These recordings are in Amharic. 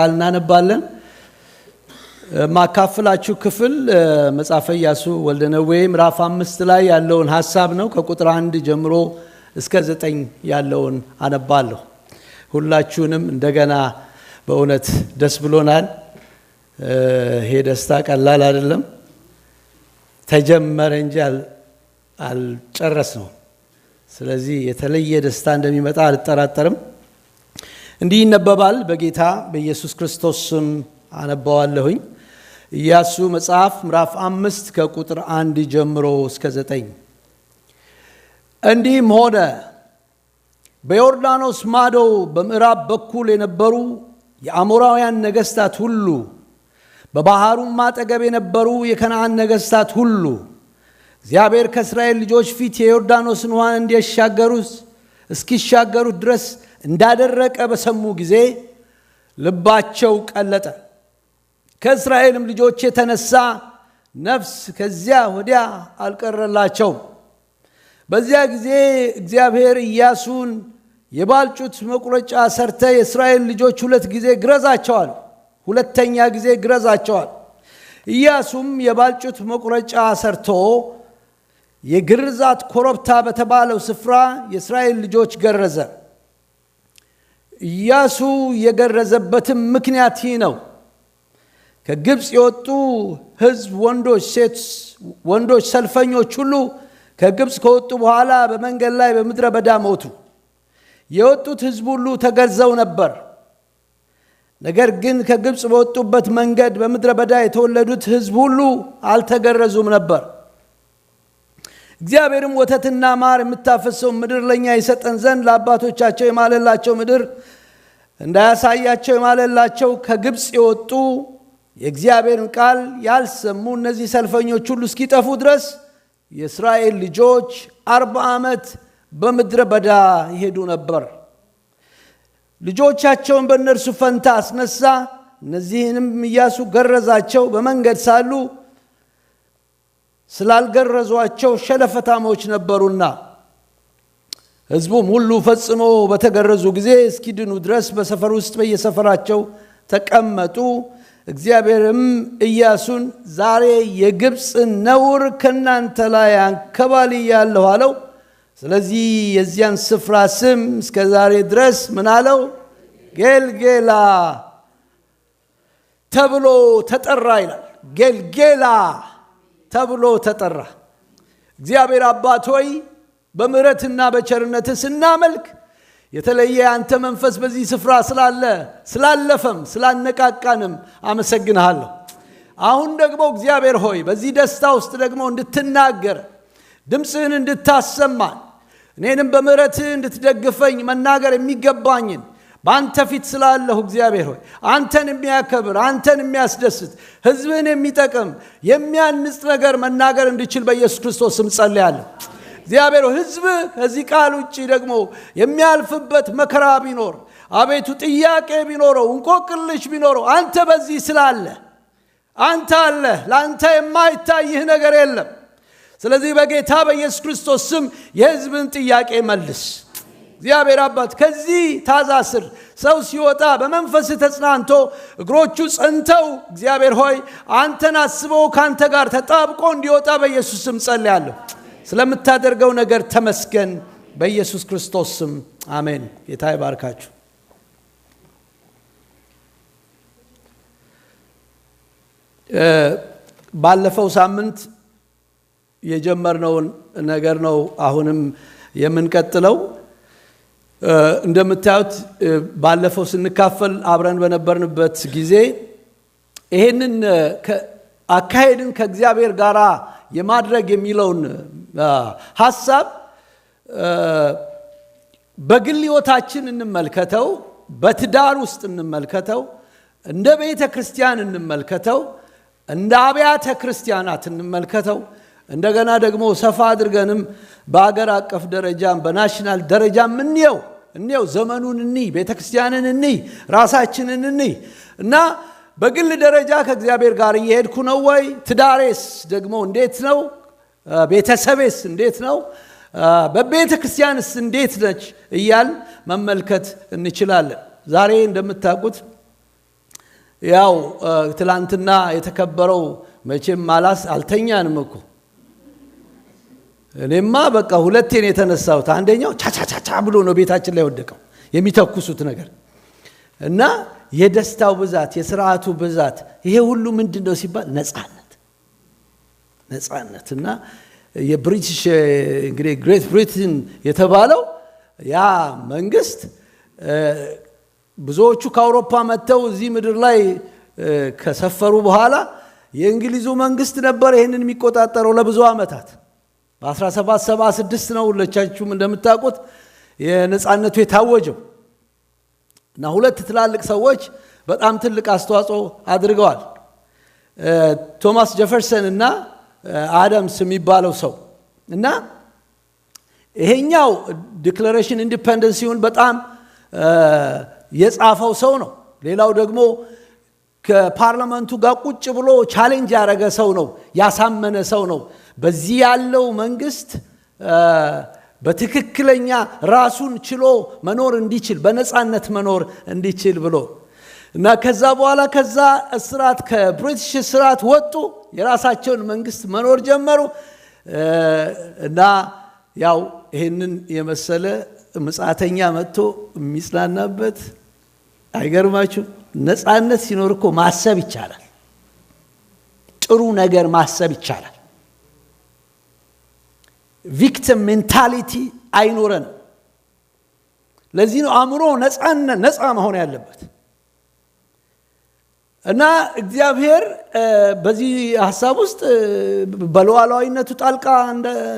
እናነባለን። ማካፈላችሁ ክፍል መጽሐፈ ኢያሱ ወልደ ነዌ ምዕራፍ 5 ላይ ያለውን ሐሳብ ነው። ከቁጥር 1 ጀምሮ እስከ 9 ያለውን አነባለሁ። ሁላችሁንም እንደገና በእውነት ደስ ብሎናል። ይሄ ደስታ ቀላል አይደለም። ተጀመረ እንጂ አልጨረስነውም። ስለዚህ የተለየ ደስታ እንደሚመጣ አልጠራጠርም። እንዲህ ይነበባል። በጌታ በኢየሱስ ክርስቶስ ስም አነባዋለሁኝ። ኢያሱ መጽሐፍ ምዕራፍ 5 ከቁጥር 1 ጀምሮ እስከ 9። እንዲህም ሆነ በዮርዳኖስ ማዶ በምዕራብ በኩል የነበሩ የአሞራውያን ነገሥታት ሁሉ፣ በባህሩም አጠገብ የነበሩ የከነዓን ነገሥታት ሁሉ እግዚአብሔር ከእስራኤል ልጆች ፊት የዮርዳኖስን ውሃ እስኪሻገሩት ድረስ እንዳደረቀ በሰሙ ጊዜ ልባቸው ቀለጠ። ከእስራኤልም ልጆች የተነሳ ነፍስ ከዚያ ወዲያ አልቀረላቸውም። በዚያ ጊዜ እግዚአብሔር ኢያሱን የባልጩት መቁረጫ ሰርተ የእስራኤል ልጆች ሁለተኛ ጊዜ ግረዛቸዋል። ኢያሱም የባልጩት መቁረጫ ሰርቶ የግርዛት ኮረብታ በተባለው ስፍራ የእስራኤል ልጆች ገረዘ። ኢያሱ የገረዘበትም ምክንያት ይህ ነው። ከግብፅ የወጡ ሕዝብ ወንዶች ሰልፈኞች ሁሉ ከግብፅ ከወጡ በኋላ በመንገድ ላይ በምድረ በዳ ሞቱ። የወጡት ሕዝብ ሁሉ ተገርዘው ነበር። ነገር ግን ከግብፅ በወጡበት መንገድ በምድረ በዳ የተወለዱት ሕዝብ ሁሉ አልተገረዙም ነበር። እግዚአብሔርም ወተትና ማር የምታፈሰው ምድር ለኛ ይሰጠን ዘንድ ለአባቶቻቸው የማለላቸው ምድር እንዳያሳያቸው የማለላቸው ከግብፅ የወጡ የእግዚአብሔርን ቃል ያልሰሙ እነዚህ ሰልፈኞች ሁሉ እስኪጠፉ ድረስ የእስራኤል ልጆች 40 ዓመት በምድረ በዳ ይሄዱ ነበር። ልጆቻቸውን በእነርሱ ፈንታ አስነሳ። እነዚህንም ኢያሱ ገረዛቸው፣ በመንገድ ሳሉ ስላልገረዟቸው ሸለፈታሞች ነበሩና። ሕዝቡም ሁሉ ፈጽሞ በተገረዙ ጊዜ እስኪድኑ ድረስ በሰፈር ውስጥ በየሰፈራቸው ተቀመጡ። እግዚአብሔርም ኢያሱን ዛሬ የግብፅን ነውር ከእናንተ ላይ አንከባልያለሁ አለው። ስለዚህ የዚያን ስፍራ ስም እስከ ዛሬ ድረስ ምን አለው? ጌልጌላ ተብሎ ተጠራ ይላል። ጌልጌላ ተብሎ ተጠራ። እግዚአብሔር አባት ሆይ በምሕረትና በቸርነት ስናመልክ የተለየ አንተ መንፈስ በዚህ ስፍራ ስላለፈም ስላነቃቃንም አመሰግንሃለሁ። አሁን ደግሞ እግዚአብሔር ሆይ በዚህ ደስታ ውስጥ ደግሞ እንድትናገር ድምፅህን እንድታሰማን እኔንም በምሕረትህ እንድትደግፈኝ መናገር የሚገባኝን በአንተ ፊት ስላለሁ እግዚአብሔር ሆይ አንተን የሚያከብር አንተን የሚያስደስት ሕዝብህን የሚጠቅም የሚያንጽ ነገር መናገር እንድችል በኢየሱስ ክርስቶስ ስም ጸልያለሁ። እግዚአብሔር ሆይ ሕዝብህ ከዚህ ቃል ውጭ ደግሞ የሚያልፍበት መከራ ቢኖር፣ አቤቱ ጥያቄ ቢኖረው፣ እንቆቅልሽ ቢኖረው አንተ በዚህ ስላለ አንተ አለ። ለአንተ የማይታይህ ነገር የለም። ስለዚህ በጌታ በኢየሱስ ክርስቶስ ስም የሕዝብን ጥያቄ መልስ። እግዚአብሔር አባት ከዚህ ታዛ ስር ሰው ሲወጣ በመንፈስ ተጽናንቶ እግሮቹ ጸንተው እግዚአብሔር ሆይ አንተን አስበው ካንተ ጋር ተጣብቆ እንዲወጣ በኢየሱስ ስም ጸልያለሁ። ስለምታደርገው ነገር ተመስገን። በኢየሱስ ክርስቶስ ስም አሜን። ጌታ ይባርካችሁ። ባለፈው ሳምንት የጀመርነውን ነገር ነው አሁንም የምንቀጥለው። እንደምታዩት ባለፈው ስንካፈል አብረን በነበርንበት ጊዜ ይሄንን አካሄድን ከእግዚአብሔር ጋር የማድረግ የሚለውን ሐሳብ በግል ሕይወታችን እንመልከተው፣ በትዳር ውስጥ እንመልከተው፣ እንደ ቤተ ክርስቲያን እንመልከተው፣ እንደ አብያተ ክርስቲያናት እንመልከተው። እንደገና ደግሞ ሰፋ አድርገንም በአገር አቀፍ ደረጃም በናሽናል ደረጃም እንየው። ዘመኑን ቤተ ክርስቲያንን ራሳችንን እና በግል ደረጃ ከእግዚአብሔር ጋር እየሄድኩ ነው ወይ? ትዳሬስ ደግሞ እንዴት ነው? ቤተሰቤስ እንዴት ነው? በቤተ ክርስቲያንስ እንዴት ነች እያል መመልከት እንችላለን። ዛሬ እንደምታውቁት ያው ትላንትና የተከበረው መቼም አልተኛንም እኮ እኔማ በቃ ሁለቴን የተነሳሁት አንደኛው ቻቻቻቻ ብሎ ነው ቤታችን ላይ ወደቀው የሚተኩሱት ነገር እና የደስታው ብዛት የሥርዓቱ ብዛት ይሄ ሁሉ ምንድነው ሲባል ነፃነትና የብሪቲሽ እንግዲህ ግሬት ብሪቴን የተባለው ያ መንግስት ብዙዎቹ ከአውሮፓ መጥተው እዚህ ምድር ላይ ከሰፈሩ በኋላ የእንግሊዙ መንግስት ነበር ይሄንን የሚቆጣጠረው ለብዙ አመታት በ1776 ነው ለቻችሁም እንደምታውቁት የነፃነቱ የታወጀው እና ሁለት ትላልቅ ሰዎች በጣም ትልቅ አስተዋጽኦ አድርገዋል ቶማስ ጄፈርሰን እና አዳምስ የሚባለው ሰው እና ይሄኛው ዲክለሬሽን ኢንዲፔንደንሲውን በጣም የጻፈው ሰው ነው ሌላው ደግሞ ከፓርላመንቱ ጋር ቁጭ ብሎ ቻሌንጅ ያደረገ ሰው ነው ያሳመነ ሰው ነው በዚህ ያለው መንግስት በትክክለኛ ራሱን ችሎ መኖር እንዲችል በነፃነት መኖር እንዲችል ብሎ እና ከዛ በኋላ ከዛ እስራት ከብሪቲሽ እስራት ወጡ የራሳቸውን መንግስት መኖር ጀመሩ እና ያው ይሄንን የመሰለ ምጽአተኛ መጥቶ የሚጽናናበት አይገርማችሁ ነፃነት ሲኖር እኮ ማሰብ ይቻላል ጥሩ ነገር ማሰብ ይቻላል ቪክቲም ሜንታሊቲ አይኖረን ለዚህ ነው አእምሮ ነፃ መሆን ያለበት እና እግዚአብሔር በዚህ ሐሳብ ውስጥ በሉዓላዊነቱ ጣልቃ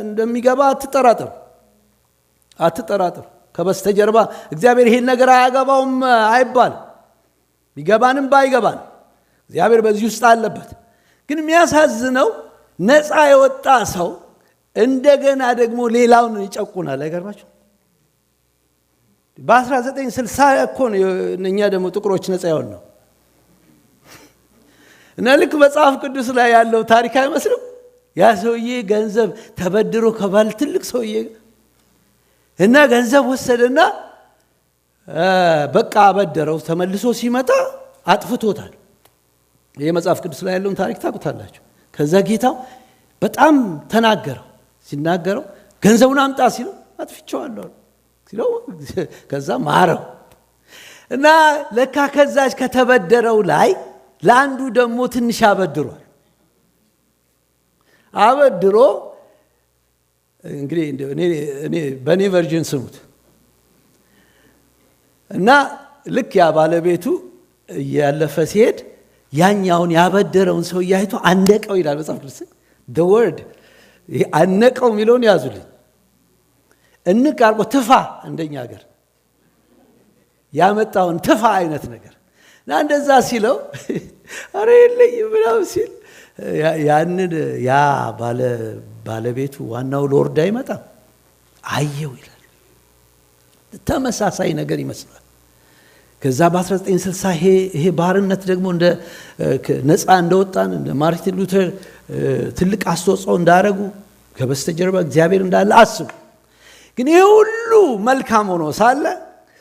እንደሚገባ አትጠራጠሩ ከበስተጀርባ እግዚአብሔር ይሄን ነገር አያገባውም አይባል ቢገባንም ባይገባን እግዚአብሔር በዚህ ውስጥ አለበት ግን የሚያሳዝነው ነፃ የወጣ ሰው እንደገና ደግሞ ሌላውን ይጨቁናል አይገርማችሁ በ1960 እኮ ነው እኛ ደግሞ ጥቁሮች ነፃ ያወጣ ነው እና ልክ መጽሐፍ ቅዱስ ላይ ያለው ታሪክ አይመስልም ያ ሰውዬ ገንዘብ ተበድሮ ከባል ትልቅ ሰውዬ እና ገንዘብ ወሰደና በቃ አበደረው ተመልሶ ሲመጣ አጥፍቶታል ይሄ መጽሐፍ ቅዱስ ላይ ያለውን ታሪክ ታውቁታላችሁ ከዛ ጌታው በጣም ተናገረው ሲናገረው ገንዘቡን አምጣ ሲለው አጥፍቼዋለሁ ሲለው ከዛ ማረው እና ለካ ከዛች ከተበደረው ላይ ለአንዱ ደግሞ ትንሽ አበድሮ እንግዲህ እኔ በኔ ቨርዥን ስሙት እና ልክ ያ ባለቤቱ ያለፈ ሲሄድ ያኛውን ያበደረውን ሰው ያይቶ አንደቀው ይላል መጽሐፍ ቅዱስ the word አንቀው ሚሊዮን ያዙልኝ እንቃርቆ ትፋ እንደኛ ሀገር ያመጣውን ትፋ አይነት ነገር እና እንደዛ ሲለው አረ የለኝ ብለው ሲል ያንን ያ ባለቤቱ ዋናው ሎርድ አይመጣም አየው ይላል ተመሳሳይ ነገር ይመስላል ከዛ በ1960 ይሄ ባርነት ደግሞ እንደ ነፃ እንደወጣን እንደ ማርቲን ሉተር ትልቅ አስተዋጽኦ እንዳረጉ ከበስተጀርባ እግዚአብሔር እንዳለ አስቡ ግን ይሄ ሁሉ መልካም ሆኖ ሳለ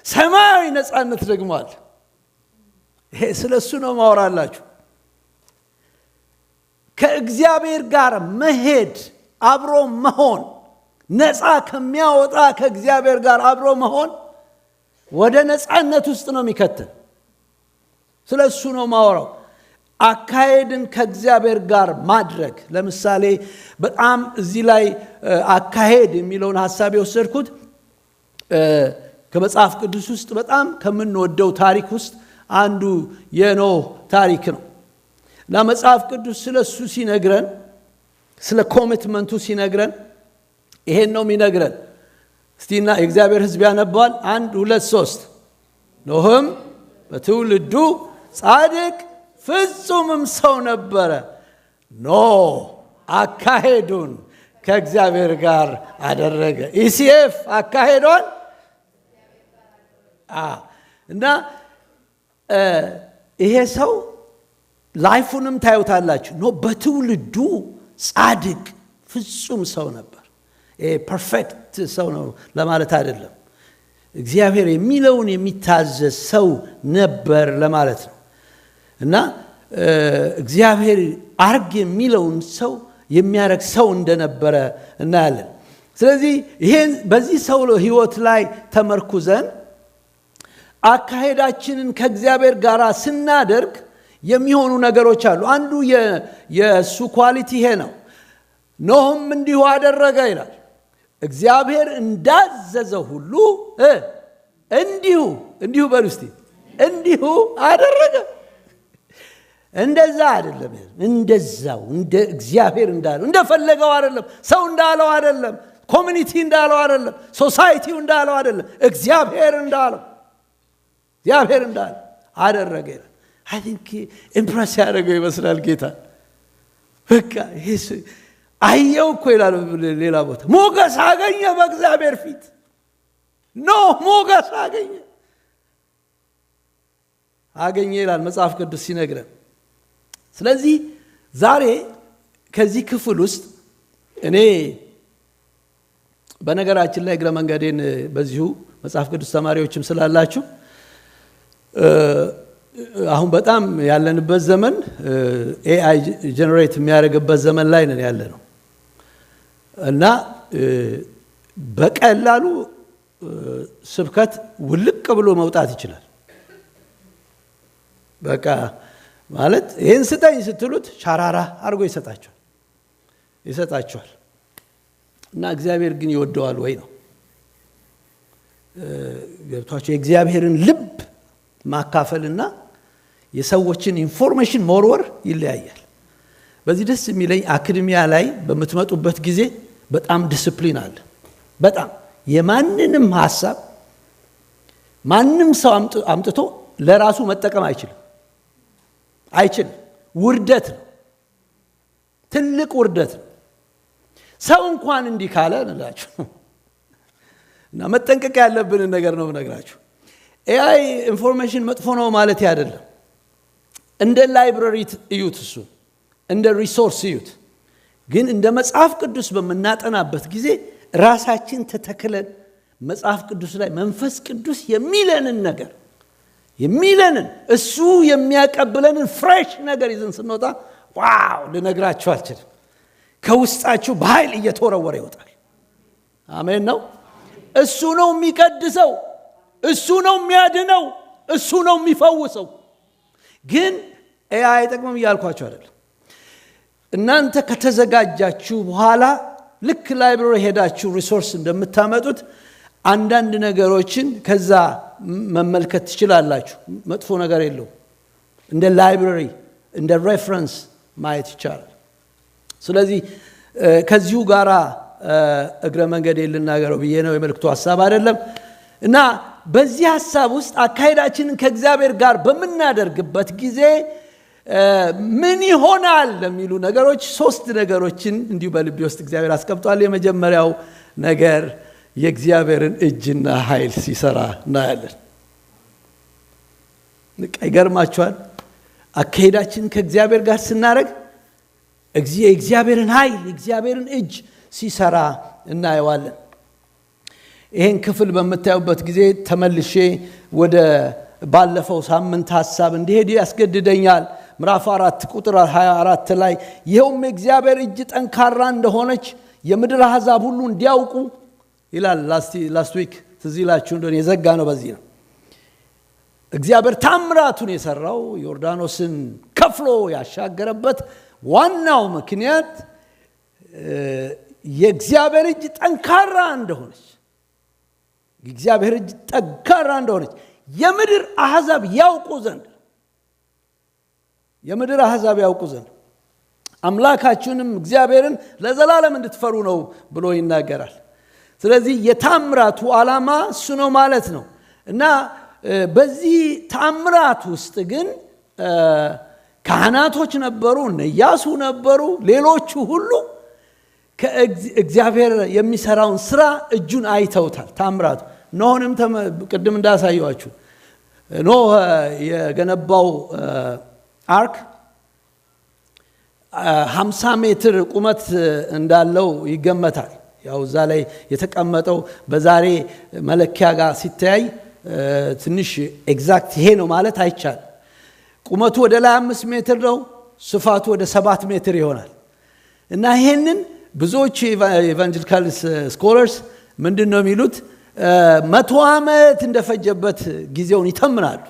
ሰማያዊ ነፃነት ደግሞ አለ ይሄ ስለሱ ነው ማወራላችሁ ከእግዚአብሔር ጋር መሄድ አብሮ መሆን ነፃ ከሚያወጣ ከእግዚአብሔር ጋር አብሮ መሆን ወደ ነፃነት ውስጥ ነው የሚከተል ስለሱ ነው ማወራው አካሄድን ከእግዚአብሔር ጋር ማድረግ ለምሳሌ በጣም እዚህ ላይ አካሄድ የሚለውን ሐሳብ የወሰድኩት ከመጽሐፍ ቅዱስ ውስጥ በጣም ከምንወደው ታሪክ ውስጥ አንዱ የኖህ ታሪክ ነው እና መጽሐፍ ቅዱስ ስለሱ ሲነግረን ስለ ኮሚትመንቱ ሲነግረን ይሄን ነው የሚነግረን እስቲና የእግዚአብሔር ሕዝብ ያነባል 1 2 3 ኖህም በትውልዱ ጻድቅ ፍጹምም ሰው ነበረ ኖህ አካሄዱን ከእግዚአብሔር ጋር አደረገ ኢሲኤፍ አካሄዷን እና ይሄ ሰው ላይፉንም ታዩታላችሁ ኖህ በትውልዱ ጻድቅ ፍጹም ሰው ነበር ፐርፌክት ሰው ነው ለማለት አይደለም እግዚአብሔር የሚለውን የሚታዘዝ ሰው ነበር ለማለት ነው እና እግዚአብሔር አርግ የሚለውን ሰው የሚያረግ ሰው እንደነበረ እናያለን። ስለዚህ ይሄን በዚህ ሰው ህይወት ላይ ተመርኩዘን አካሄዳችንን ከእግዚአብሔር ጋር ስናደርግ የሚሆኑ ነገሮች አሉ። አንዱ የሱ ኳሊቲ ይሄ ነው። ኖህም እንዲሁ አደረገ ይላል። እግዚአብሔር እንዳዘዘው ሁሉ እንዲሁ በሉ እስቲ እንዲሁ አደረገ። እንደዛ አይደለም፣ እንደዛው እንደ እግዚአብሔር እንዳለው እንደፈለገው አይደለም፣ ሰው እንዳለው አይደለም፣ ኮሚኒቲ እንዳለው አይደለም፣ ሶሳይቲው እንዳለው አይደለም፣ እግዚአብሔር እንዳለው አደረገ ይላል። አይ ቲንክ ኢምፕረስ ያደረገው ይመስላል ጌታ። በቃ ይሄስ አየው እኮ ይላል ሌላ ቦታ፣ ሞገስ አገኘ በእግዚአብሔር ፊት። ሞገስ አገኘ ይላል መጽሐፍ ቅዱስ ሲነግረን። ስለዚህ ዛሬ ከዚህ ክፍል ውስጥ እኔ በነገራችን ላይ እግረ መንገዴን በዚሁ መጽሐፍ ቅዱስ ተማሪዎችም ስላላችሁ አሁን በጣም ያለንበት ዘመን ኤአይ ጀነሬት የሚያደርግበት ዘመን ላይ ነን ያለነው እና በቀላሉ ስብከት ውልቅ ብሎ መውጣት ይችላል። በቃ ማለት ይሄን ስጠኝ ስትሉት ሻራራ አድርጎ ይሰጣቸዋል። እና እግዚአብሔር ግን ይወደዋል ወይ ነው ገብቷቸው የእግዚአብሔርን ልብ ማካፈልና የሰዎችን ኢንፎርሜሽን መወርወር ይለያያል። በዚህ ደስ የሚለኝ አካዳሚያ ላይ በምትመጡበት ጊዜ በጣም ዲሲፕሊን አለ። በጣም የማንንም ሐሳብ ማንም ሰው አምጥቶ ለራሱ መጠቀም አይችልም። ውርደት ነው፣ ትልቅ ውርደት ነው። ሰው እንኳን እንዲህ ካለ እንላችሁ እና መጠንቀቅ ያለብን ነገር ነው ብነግራችሁ። ኤአይ ኢንፎርሜሽን መጥፎ ነው ማለት አይደለም። እንደ ላይብረሪ እዩት፣ እሱ እንደ ሪሶርስ እዩት። ግን እንደ መጽሐፍ ቅዱስ በመናጠናበት ጊዜ ራሳችን ተተክለን መጽሐፍ ቅዱስ ላይ መንፈስ ቅዱስ የሚለንን ነገር እሱ የሚያቀብለንን ፍሬሽ ነገር ይዘን ስንወጣ ዋው ልነግራችሁ አልችልም። ከውስጣችሁ በኃይል እየተወረወረ ይወጣል። አሜን ነው። እሱ ነው የሚቀድሰው፣ እሱ ነው የሚያድነው፣ እሱ ነው የሚፈውሰው። ግን ኤአይ አይጠቅምም እያልኳችሁ አይደለም። እናንተ ከተዘጋጃችሁ በኋላ ልክ ላይብረሪ ሄዳችሁ ሪሶርስ እንደምታመጡት አንዳንድ ነገሮችን ከዛ መመልከት ትችላላችሁ። መጥፎ ነገር የለው። እንደ ላይብረሪ እንደ ሬፈረንስ ማየት ይቻላል። ስለዚህ ከዚሁ ጋራ እግረ መንገድ ልናገረው ብዬ ነው፣ የመልእክቱ ሐሳብ አይደለም። እና በዚህ ሐሳብ ውስጥ አካሄዳችንን ከእግዚአብሔር ጋር በመናደርግበት ጊዜ ምን ይሆናል ለሚሉ ነገሮች 3 ነገሮችን እንዲሁ በልቤ ውስጥ እግዚአብሔር አስቀምጧል። የመጀመሪያው ነገር የእግዚአብሔርን እጅና ኃይል ሲሰራ እናያለን። ይገርማችኋል። አካሄዳችንን ከእግዚአብሔር ጋር ስናደርግ የእግዚአብሔርን ኃይል የእግዚአብሔርን እጅ ሲሰራ እናየዋለን። ይሄን ክፍል በመታዩበት ጊዜ ተመልሼ ወደ ባለፈው ሳምንት ሐሳብ እንዲሄድ ያስገድደኛል። ምዕራፍ 4 ቁጥር 24 ላይ ይኸውም የእግዚአብሔር እጅ ጠንካራ እንደሆነች የምድር አሕዛብ ሁሉ እንዲያውቁ ይላል። ላስት ዊክ ትዝ ይላችሁ እንደሆነ የዘጋ ነው። በዚህ ነው እግዚአብሔር ታምራቱን የሰራው ዮርዳኖስን ከፍሎ ያሻገረበት ዋናው ምክንያት የእግዚአብሔር እጅ ጠንካራ እንደሆነች የምድር አሕዛብ ያውቁ ዘንድ አምላካችሁንም እግዚአብሔርን ለዘላለም እንድትፈሩ ነው ብሎ ይናገራል። ስለዚህ የታምራቱ ዓላማ እሱ ነው ማለት ነው። እና በዚህ ታምራት ውስጥ ግን ካህናቶች ነበሩ፣ ኢያሱ ነበሩ፣ ሌሎቹ ሁሉ ከእግዚአብሔር የሚሰራውን ስራ እጁን አይተውታል። ታምራቱ ኖህንም ቅድም እንዳሳየዋችሁ ኖህ የገነባው አርክ 50 ሜትር ቁመት እንዳለው ይገመታል። ያው እዛ ላይ የተቀመጠው በዛሬ መለኪያ ጋር ሲታይ ትንሽ ኤግዛክት ይሄ ነው ማለት አይቻልም። ቁመቱ ወደ ላይ 5 ሜትር ነው፣ ስፋቱ ወደ 7 ሜትር ይሆናል። እና ይሄንን ብዙዎች ኢቫንጀሊካል ስኮለርስ ምንድነው የሚሉት 100 ዓመት እንደፈጀበት ጊዜውን ይተምናሉ።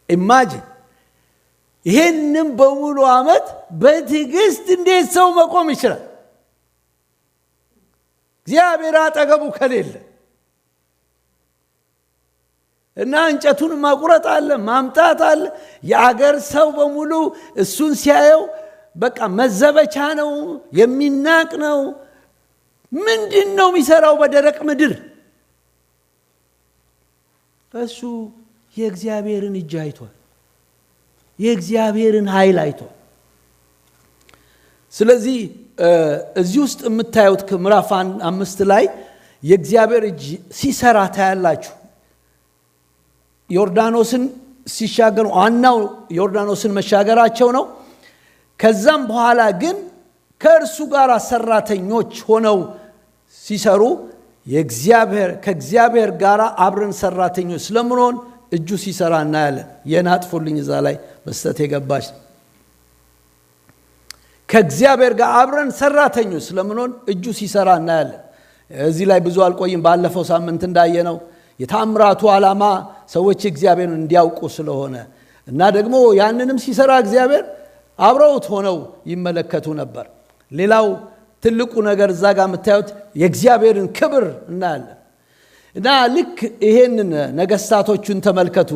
ኢማጂን ይሄንን በሙሉ ዓመት በትዕግስት እንዴት ሰው መቆም ይችላል? እግዚአብሔር አጠገቡ ከሌለ እና እንጨቱን ማቁረጥ አለ፣ ማምጣት አለ። የአገር ሰው በሙሉ እሱን ሲያየው በቃ መዘበቻ ነው፣ የሚናቅ ነው። ምንድነው የሚሰራው በደረቅ ምድር? እሱ የእግዚአብሔርን እጅ አይቷል፣ የእግዚአብሔርን ኃይል አይቷል። ስለዚህ እዚህ ውስጥ የምታዩት ምዕራፍ 5 ላይ የእግዚአብሔር እጅ ሲሰራ ታያላችሁ። ዮርዳኖስን ሲሻገሩ ዋናው ዮርዳኖስን መሻገራቸው ነው። ከዛም በኋላ ግን ከእርሱ ጋር ሰራተኞች ሆነው ሲሰሩ ከእግዚአብሔር ጋር አብረን ሰራተኞች ስለምንሆን እጁ ሲሰራ እናያለን። የናጥፉልኝ እዛ ላይ በስተት የገባች ከእግዚአብሔር ጋር አብረን ሰራተኞች ስለምንሆን እጁ ሲሰራ እናያለን። እዚህ ላይ ብዙ አልቆይም። ባለፈው ሳምንት እንዳየነው የታምራቱ ዓላማ ሰዎች እግዚአብሔርን እንዲያውቁ ስለሆነ እና ደግሞ ያንንም ሲሰራ እግዚአብሔር አብረውት ሆነው ይመለከቱ ነበር። ሌላው ትልቁ ነገር እዛ ጋር የምታዩት የእግዚአብሔርን ክብር እናያለን። እና ልክ ይሄንን ነገስታቶቹን ተመልከቱ።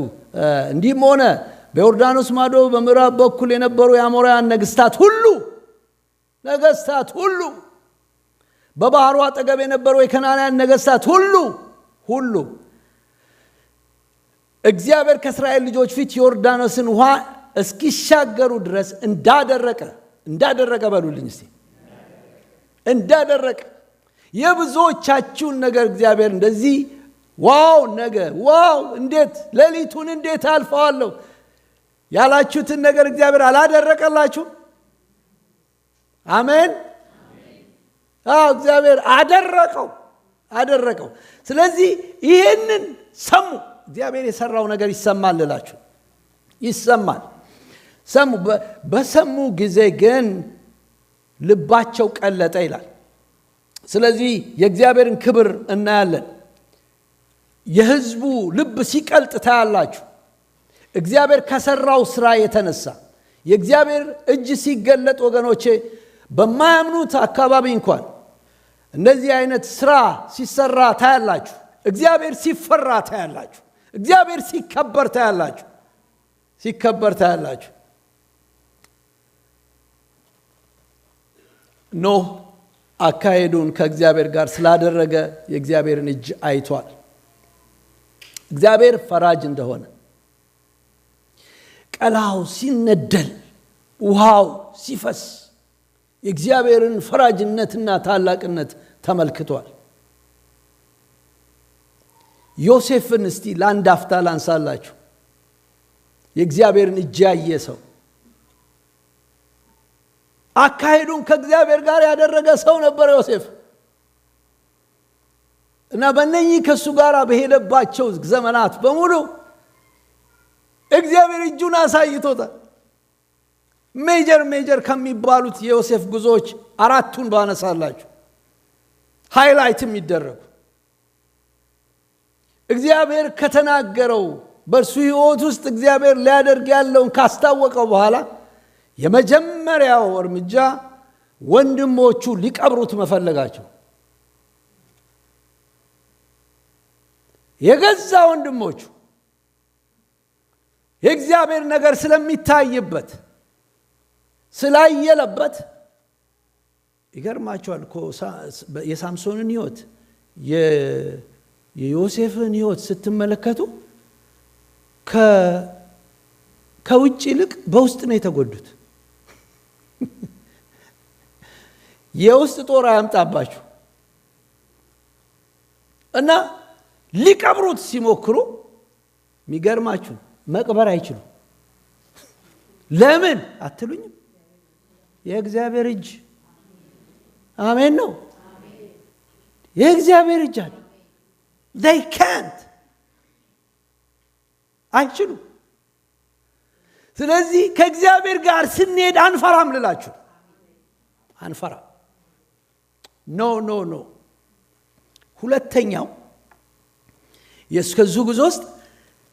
እንዲህም ሆነ በዮርዳኖስ ማዶ በምዕራብ በኩል የነበሩ የአሞራውያን ነገስታት ሁሉ በባህሩ አጠገብ የነበሩ የከናናውያን ነገስታት ሁሉ እግዚአብሔር ከእስራኤል ልጆች ፊት ዮርዳኖስን ውሃ እስኪሻገሩ ድረስ እንዳደረቀ በሉልኝ እስቲ። እንዳደረቀ የብዙዎቻችሁን ነገር እግዚአብሔር እንደዚህ ዋው እንዴት ሌሊቱን እንዴት አልፈዋለሁ ያላችሁትን ነገር እግዚአብሔር አላደረቀላችሁ? አሜን። እግዚአብሔር አደረቀው። ስለዚህ ይሄንን ሰሙ። እግዚአብሔር የሰራው ነገር ይሰማል እላችሁ፣ ይሰማል። በሰሙ ጊዜ ግን ልባቸው ቀለጠ ይላል። ስለዚህ የእግዚአብሔርን ክብር እናያለን። የሕዝቡ ልብ ሲቀልጥ ታያላችሁ። እግዚአብሔር ከሰራው ስራ የተነሳ የእግዚአብሔር እጅ ሲገለጥ ወገኖቼ፣ በማያምኑት አካባቢ እንኳን እንደዚህ አይነት ስራ ሲሰራ ታያላችሁ። እግዚአብሔር ሲፈራ ታያላችሁ። እግዚአብሔር ሲከበር ታያላችሁ። ኖህ አካሄዱን ከእግዚአብሔር ጋር ስላደረገ የእግዚአብሔርን እጅ አይቷል። እግዚአብሔር ፈራጅ እንደሆነ፣ ቀላው ሲነደል፣ ውሃው ሲፈስ የእግዚአብሔርን ፈራጅነትና ታላቅነት ተመልክቷል። ዮሴፍን እስቲ ለአንድ አፍታ ላንሳላችሁ። የእግዚአብሔርን እጅ ያየ ሰው፣ አካሄዱን ከእግዚአብሔር ጋር ያደረገ ሰው ነበር ዮሴፍ። እና በእነኚህ ከሱ ጋር በሄደባቸው ዘመናት በሙሉ እግዚአብሔር እጁን አሳይቶታል። ሜጀር ከሚባሉት የዮሴፍ ጉዞዎች 4ቱን ባነሳላችሁ ሃይላይትም ይደረጉ። እግዚአብሔር ከተናገረው በእርሱ ሕይወት ውስጥ እግዚአብሔር ሊያደርግ ያለውን ካስታወቀው በኋላ የመጀመሪያው እርምጃ ወንድሞቹ ሊቀብሩት መፈለጋቸው። የገዛ ወንድሞቹ የእግዚአብሔር ነገር ስለሚታይበት ስላየለበት ይገርማቸዋል እኮ የሳምሶንን ሕይወት የዮሴፍን ሕይወት ስትመለከቱ ከውጭ ይልቅ በውስጥ ነው የተጎዱት። የውስጥ ጦር አያምጣባችሁ እና ሊቀብሩት ሲሞክሩ የሚገርማችሁ መቅበር አይችሉም። ለምን አትሉኝም? የእግዚአብሔር እጅ አሜን ነው። የእግዚአብሔር እጅ አለ። they can't አይችሉም። ስለዚህ ከእግዚአብሔር ጋር ስንሄድ አንፈራም ልላችሁ አንፈራ ኖ ሁለተኛው የስከዙ ጉዞ ውስጥ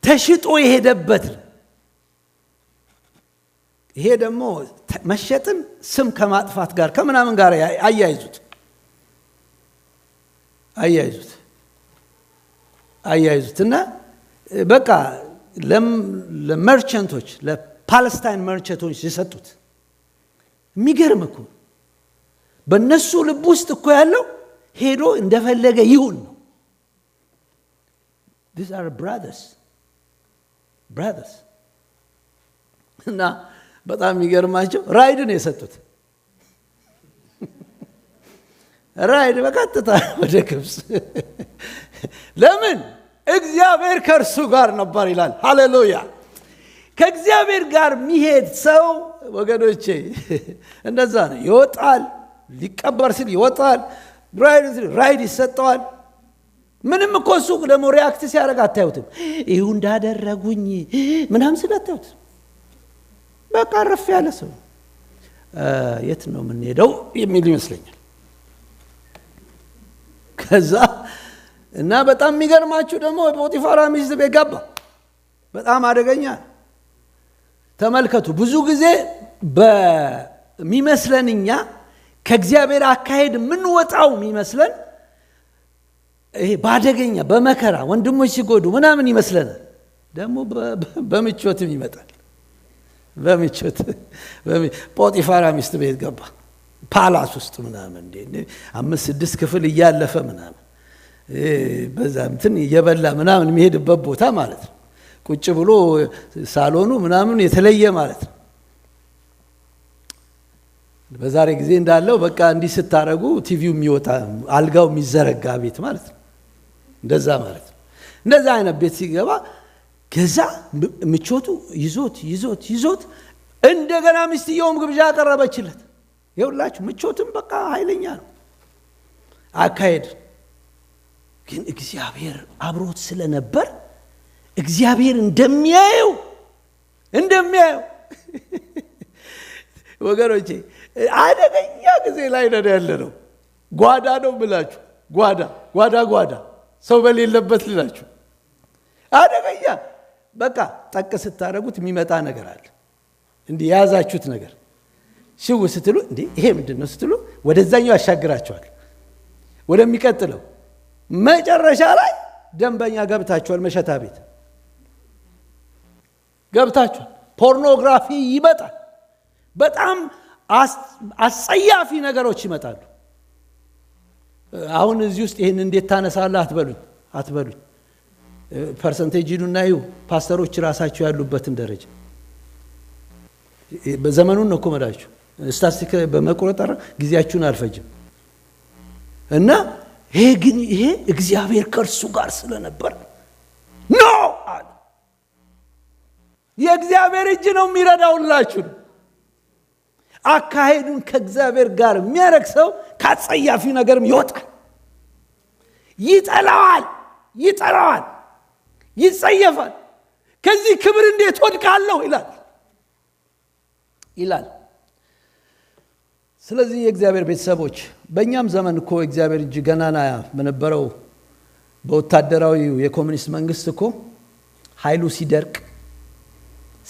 ተሽጦ የሄደበት ይሄ ደግሞ መሸጥን ስም ከማጥፋት ጋር ከምናምን ጋር አያይዙትና በቃ ለመርቸንቶች ለፓለስታይን መርቸንቶች የሰጡት የሚገርም እኮ በእነሱ ልብ ውስጥ እኮ ያለው ሄዶ እንደፈለገ ይሁን ነው these are brothers እና በጣም የሚገርማቸው ራይድን የሰጡት ራይድ በቀጥታ ወደ ግብጽ ለምን እግዚአብሔር ከእርሱ ጋር ነበር ይላል ሃሌሉያ ከእግዚአብሔር ጋር የሚሄድ ሰው ወገኖቼ እንደዛ ነው ይወጣል ሊቀበር ሲል ይወጣል ራይድ ይሰጠዋል ምንም እኮ እሱ ደግሞ ሪአክት ሲያደርግ አታዩትም ይሁ እንዳደረጉኝ ምናምን ስለታዩት በቃ ረፍ ያለ ሰው የት ነው የምንሄደው የሚል ይመስለኛል ከዛ እና በጣም የሚገርማችሁ ደግሞ ፖቲፋራ ሚስት ቤት ገባ በጣም አደገኛ ተመልከቱ ብዙ ጊዜ በሚመስለንኛ ከእግዚአብሔር አካሄድ ምን ወጣው የሚመስለን ይሄ ባደገኛ በመከራ ወንድሞች ሲጎዱ ምናምን ይመስለናል ደግሞ በምቾትም ይመጣል በምቾት ፖቲፋራ ሚስት ቤት ገባ ፓላስ ውስጥ ምናምን እንደ 5-6 ክፍል እያለፈ ምናምን በዛ እንትን እየበላ ምናምን የሚሄድበት ቦታ ማለት ነው ቁጭ ብሎ ሳሎኑ ምናምን የተለየ ማለት ነው በዛሬ ጊዜ እንዳለው በቃ እንዲህ ስታረጉ ቲቪው የሚወጣ አልጋው የሚዘረጋ ቤት ማለት ነው እንደዛ ማለት ነው እንደዛ አይነት ቤት ሲገባ ከዛ ምቾቱ ይዞት እንደገና ሚስትየውም ግብዣ አቀረበችለት ይኸውላችሁ ምቾትም በቃ ኃይለኛ ነው አካሄድ ግን እግዚአብሔር አብሮት ስለነበር እግዚአብሔር እንደሚያየው ወገኖቼ አደገኛ ጊዜ ላይ ነው ያለነው ጓዳ ነው ብላችሁ ጓዳ ሰው በሌለበት ልላችሁ አደገኛ በቃ ጠቅ ስታረጉት የሚመጣ ነገር አለ እንዲህ ያዛችሁት ነገር ሽው ስትሉ እንዴ ይሄ ምንድነው ስትሉ ወደዛኛው ያሻግራቸዋል ወደሚቀጥለው መጨረሻ ላይ ደንበኛ ገብታችኋል መሸታ ቤት ገብታችኋል ፖርኖግራፊ ይመጣል በጣም አስጸያፊ ነገሮች ይመጣሉ አሁን እዚህ ውስጥ ይሄን እንዴት ታነሳለህ አትበሉኝ ፐርሰንቴጅኑና ይሁ ፓስተሮች ራሳቸው ያሉበትን ደረጃ በዘመኑን ነው ኮመዳችሁ ስታቲስቲክ በመቆጠር ጊዜያችሁን አልፈጅም እና ይሄ እግዚአብሔር ከእርሱ ጋር ስለነበር አለ የእግዚአብሔር እጅ ነው የሚረዳውላችሁ አካሄዱን ከእግዚአብሔር ጋር የሚያረግ ሰው ካጸያፊ ነገርም ይወጣል ይጠላዋል ይጸየፋል ከዚህ ክብር እንዴት ወድቃለሁ ይላል ስለዚህ የእግዚአብሔር ቤተሰቦች በእኛም ዘመን እኮ እግዚአብሔር እጅ ገናና በነበረው በወታደራዊ የኮሙኒስት መንግስት እኮ ኃይሉ ሲደርቅ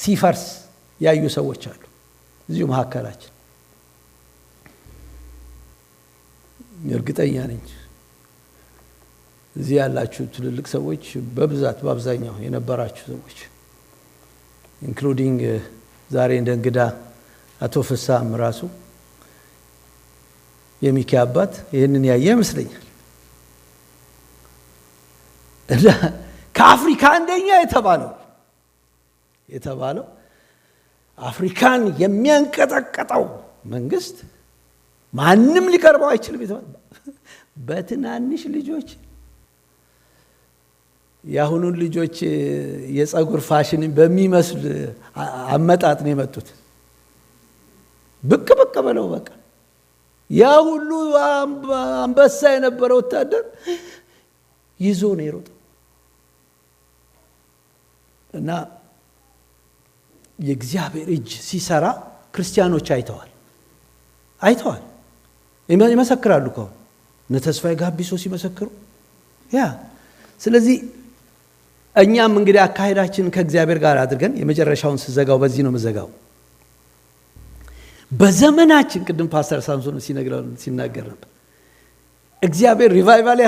ሲፈርስ ያዩ ሰዎች አሉ እዚሁ መሐከላችን እርግጠኛ ነኝ እዚህ ያላችሁ ትልልቅ ሰዎች በብዛት በአብዛኛው የነበራችሁ ሰዎች ኢንክሉዲንግ ዛሬ እንደ እንግዳ አቶ ፍሳም ራሱ የሚኪ አባት ይሄንን ያየ ይመስለኛል ከአፍሪካ አንደኛ የተባለው አፍሪካን የሚያንቀጠቀጠው መንግስት ማንም ሊቀርበው አይችልም የተባለው በትናንሽ ልጆች ያሁኑን ልጆች የፀጉር ፋሽን በሚመስል አመጣጥ ነው የመጡት ብቅ ብለው በቃ ያ ሁሉ አንበሳ የነበረው ወታደር ይዞ ነው የሮጠው እና የእግዚአብሔር እጅ ሲሰራ ክርስቲያኖች አይተዋል ይመሰክራሉ ከሆነ እነ ተስፋዬ ጋቢሶ ሲመሰክሩ ስለዚህ እኛም እንግዲህ አካሄዳችን ከእግዚአብሔር ጋር አድርገን የመጨረሻውን ስዘጋው በዚህ ነው መዘጋው በዘመናችን ቅድም ፓስተር ሳምሶን ሲናገር ነበር እግዚአብሔር ሪቫይቫል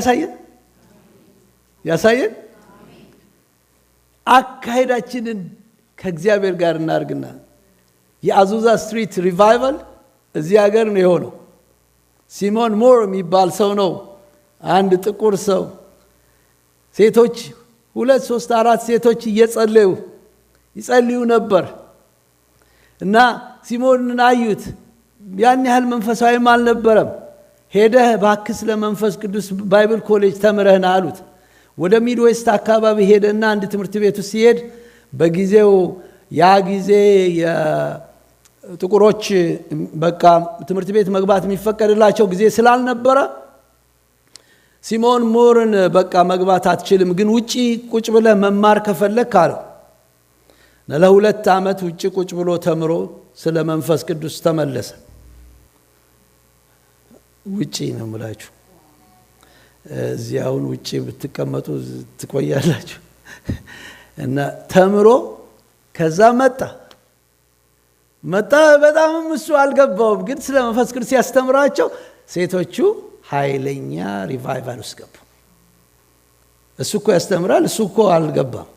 ያሳየን አካሄዳችንን ከእግዚአብሔር ጋር እናርግና የአዙዛ ስትሪት ሪቫይቫል እዚህ ሀገር ነው የሆነው ሲሞን ሞር የሚባል ሰው ነው አንድ ጥቁር ሰው ሴቶች 2 3 4 ሴቶች ይጸልዩ ነበር እና ሲሞንን አዩት ያን ያህል መንፈሳዊም አልነበረም ሄደህ ባክስ ለመንፈስ ቅዱስ ባይብል ኮሌጅ ተምረህና አሉት ወደ ሚድዌስት አካባቢ ሄደና አንድ ትምህርት ቤት ውስጥ ሲሄድ በጊዜው ያ ጊዜ የጥቁሮች በቃ ትምህርት ቤት መግባት የሚፈቀድላቸው ጊዜ ስላልነበረ ሲሞን ሞርን በቃ መግባት አትችልም ግን ውጪ ቁጭ ብለህ መማር ከፈለክ አለው ለ2 ዓመት ውጪ ቁጭ ብሎ ተምሮ ስለ መንፈስ ቅዱስ ተመለሰ ውጪ ነው የምላችሁ እዚያውን ውጪ ብትቀመጡ ትቆያላችሁ እና ተምሮ ከዛ መጣ በጣም እሱ አልገባውም ግን ስለ መንፈስ ቅዱስ ያስተምራቸው ሴቶቹ ኃይለኛ ሪቫይቫል ውስጥ ገቡ እሱ እኮ ያስተምራል እሱ እኮ አልገባም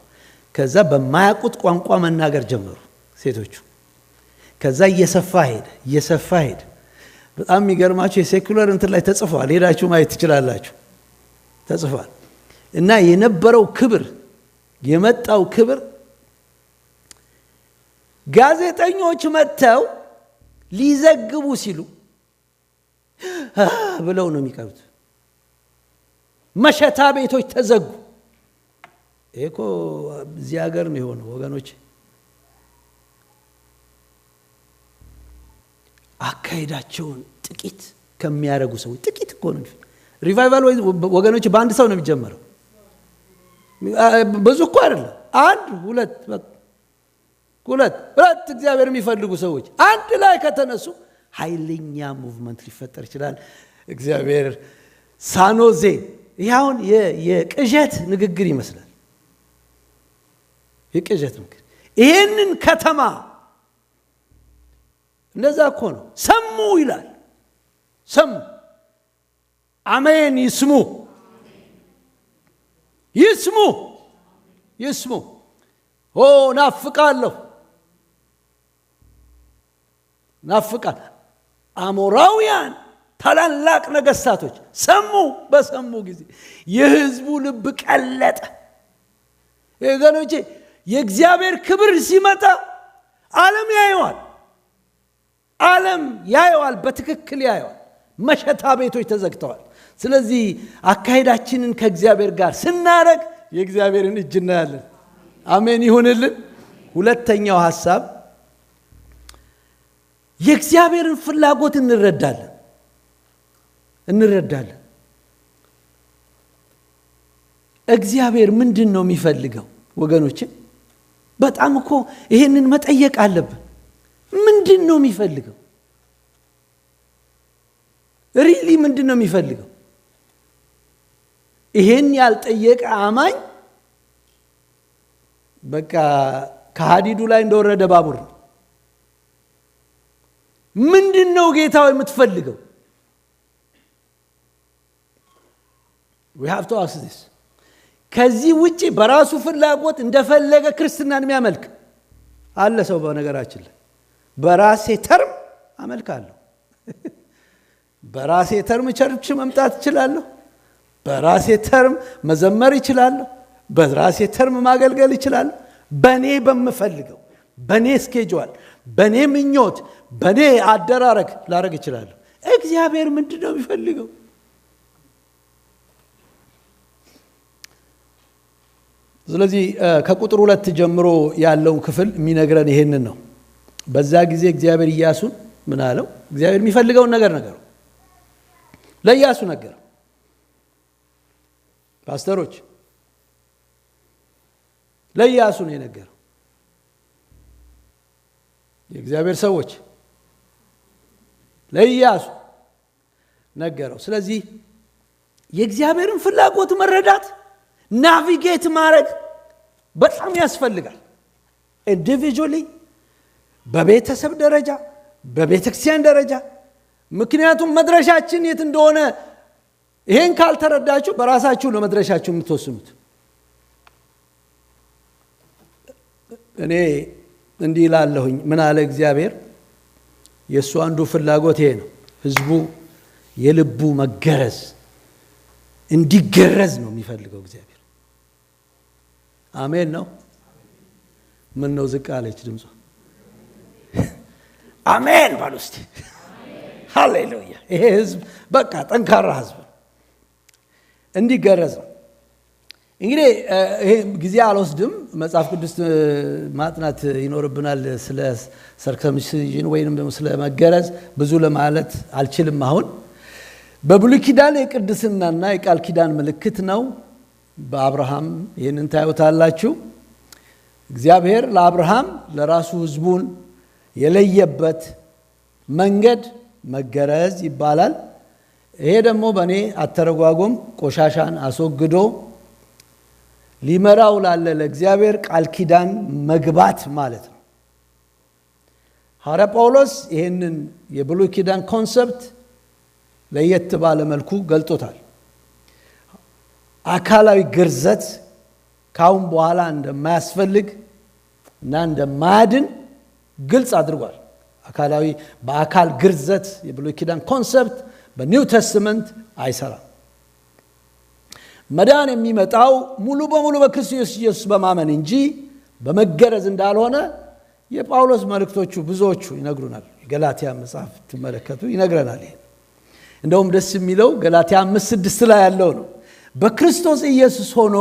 ከዛ በማያውቁት ቋንቋ መናገር ጀመሩ ሴቶቹ ከዛ እየሰፋ ሄደ በጣም የሚገርማችሁ የሴኩላር እንትን ላይ ተጽፏል ሄዳችሁ ማየት ትችላላችሁ ተጽፏል እና የነበረው ክብር የመጣው ክብር ጋዜጠኞች መጥተው ሊዘግቡ ሲሉ ብለው ነው የሚቀሩት መሸታ ቤቶች ተዘጉ እኮ እዚህ ሀገር ነው የሆነው ወገኖች አካሄዳቸውን ጥቂት ከሚያረጉ ሰዎች ጥቂት እኮ ነው ሪቫይቫል ወገኖች በአንድ ሰው ነው የሚጀምረው ብዙ እኮ አይደለም 1 2 እግዚአብሔር የሚፈልጉ ሰዎች አንድ ላይ ከተነሱ ኃይለኛ ሙቭመንት ሊፈጠር ይችላል እግዚአብሔር ሳኖዜ ይሁን የቅዠት ንግግር ይመስላል የቅዠት ንግግር ይሄንን ከተማ እንደዛ እኮ ነው ሰሙ ይላል ሰሙ አሜን ይስሙ ናፍቃል አሞራውያን ታላላቅ ነገስታቶች በሰሙ ጊዜ የህዝቡ ልብ ቀለጠ ወገኖቼ የእግዚአብሔር ክብር ሲመጣ ዓለም ያየዋል በትክክል ያየዋል መሸታ ቤቶች ተዘግተዋል ስለዚህ አካሄዳችንን ከእግዚአብሔር ጋር ስናረግ የእግዚአብሔርን እጅ እናያለን አሜን ይሁንልን ሁለተኛው ሐሳብ የእግዚአብሔርን ፍላጎት እንረዳለን እግዚአብሔር ምንድነው የሚፈልገው ወገኖቼ በጣም እኮ ይሄንን መጠየቅ አለብን ምንድነው የሚፈልገው ሪሊ ምንድነው የሚፈልገው ይሄን ያልጠየቀ አማኝ በቃ ከሐዲዱ ላይ እንደወረደ ባቡር ነው ምንድነው ጌታው የምትፈልገው we have to ask this ከዚህ ውጪ በራሱ ፍላጎት እንደፈለገ ክርስትናን የሚያመልክ አለ ሰው በነገራችን ላይ በራሴ ተርም አመልካለሁ በራሴ ተርም ቸርች መምጣት እችላለሁ በራሴ ተርም መዘመር እችላለሁ በራሴ ተርም ማገልገል እችላለሁ በኔ በመፈልገው በኔ ስኬጁል በኔ ምኞት በኔ አደራረግ ላረግ እችላለሁ እግዚአብሔር ምንድነው የሚፈልገው ስለዚህ ከቁጥር 2 ጀምሮ ያለው ክፍል የሚነግረን ይሄንን ነው በዛ ጊዜ እግዚአብሔር ኢያሱን ምን አለው እግዚአብሔር የሚፈልገው ነገር ለኢያሱ ነገር ፓስተሮች ለኢያሱ ነው የነገረው የእግዚአብሔር ሰዎች ለኢያሱ ነገረው። ስለዚህ የእግዚአብሔርን ፍላጎት መረዳት ናቪጌት ማድረግ በጣም ያስፈልጋል። ኢንዲቪጁዋሊ፣ በቤተሰብ ደረጃ፣ በቤተክርስቲያን ደረጃ። ምክንያቱም መድረሻችን የት እንደሆነ ይሄን ካልተረዳችሁ በራሳችሁ ነው መድረሻችሁ የምትወስኑት። እኔ እንዲህ እላለሁኝ፣ ምን አለ እግዚአብሔር? የእሱ አንዱ ፍላጎት ይሄ ነው። ህዝቡ የልቡ መገረዝ እንዲገረዝ ነው የሚፈልገው እግዚአብሔር። አሜን ነው። ምን ነው ዝቅ አለች ድምጿ? አሜን ባሉ እስቲ። ሃሌሉያ። ይሄ ህዝብ በቃ ጠንካራ ህዝብ እንዲገረዝ ነው። እንግዲህ ይሄ ጊዜ አልወስድም። መጽሐፍ ቅዱስ ማጥናት ይኖርብናል። ስለ ሰርከምሲዥን ወይንም ደግሞ ስለ መገረዝ ብዙ ለማለት አልችልም። አሁን በብሉይ ኪዳን የቅድስናና የቃል ኪዳን ምልክት ነው። በአብርሃም ይህንን ታዩታላችሁ። እግዚአብሔር ለአብርሃም ለራሱ ህዝቡን የለየበት መንገድ መገረዝ ይባላል። ይሄ ደግሞ በእኔ አተረጓጎም ቆሻሻን አስወግዶ ሊመራው ላለ ለእግዚአብሔር ቃል ኪዳን መግባት ማለት ነው። ሐዋርያ ጳውሎስ ይህንን የብሉይ ኪዳን ኮንሰፕት ለየት ባለ መልኩ ገልጦታል። አካላዊ ግርዘት ካሁን በኋላ እንደማያስፈልግ እና እንደማያድን ግልጽ አድርጓል። በአካል ግርዘት የብሉይ ኪዳን ኮንሰፕት በኒው ቴስተመንት አይሰራም። መዳን የሚመጣው ሙሉ በሙሉ በክርስቶስ ኢየሱስ በማመን እንጂ በመገረዝ እንዳልሆነ የጳውሎስ መልእክቶቹ ብዙዎቹ ይነግሩናል። የገላትያ መጽሐፍ ትመለከቱ ይነግረናል። ይሄ እንደውም ደስ የሚለው ገላትያ 5:6 ላይ ያለው ነው። በክርስቶስ ኢየሱስ ሆኖ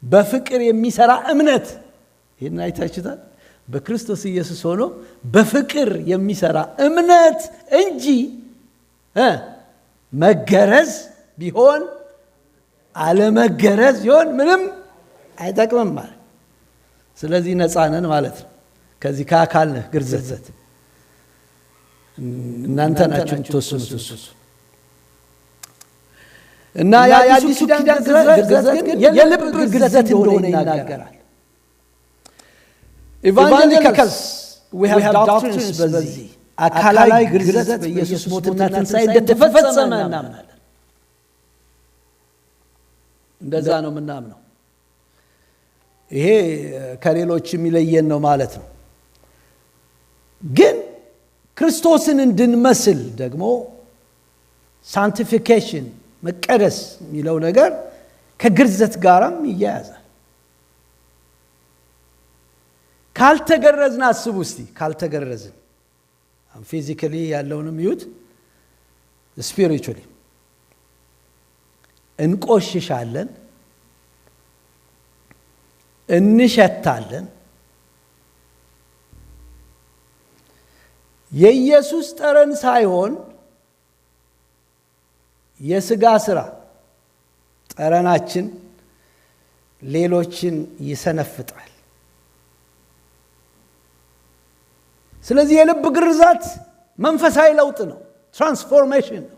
በፍቅር የሚሰራ እምነት። ይሄን አይታችሁታል? በክርስቶስ ኢየሱስ ሆኖ በፍቅር የሚሰራ እምነት እንጂ መገረዝ ቢሆን አለመገረዝ ቢሆን ምንም አይጠቅምም ማለት። ስለዚህ ነፃ ነን ማለት ነው ከዚህ ከአካል ግርዘት። እናንተ ናችሁ የምትወስኑት እሱ እና የአዲሱ ኪዳን ግርዘት ግን የልብ ግርዘት እንደሆነ ይናገራል። ኢቫንጀሊካልስ we have doctrines በዚህ አካላዊ ግርዘት በኢየሱስ ሞትና ትንሣኤ እንደተፈጸመ እናምናለን። እንደዛ ነው የምናምነው። ይሄ ከሌሎች የሚለየን ነው ማለት ነው። ግን ክርስቶስን እንድንመስል ደግሞ ሳንቲፊኬሽን መቀደስ የሚለው ነገር ከግርዘት ጋርም ይያያዛል። ካልተገረዝን አስቡ እስቲ። ካልተገረዝን ፊዚካሊ ያለውንም ይዩት፣ ስፒሪቹዋሊ እንቆሽሻለን፣ እንሸታለን። የኢየሱስ ጠረን ሳይሆን የሥጋ ሥራ ጠረናችን ሌሎችን ይሰነፍጣል። ስለዚህ የልብ ግርዛት መንፈሳዊ ለውጥ ነው። ትራንስፎርሜሽን ነው።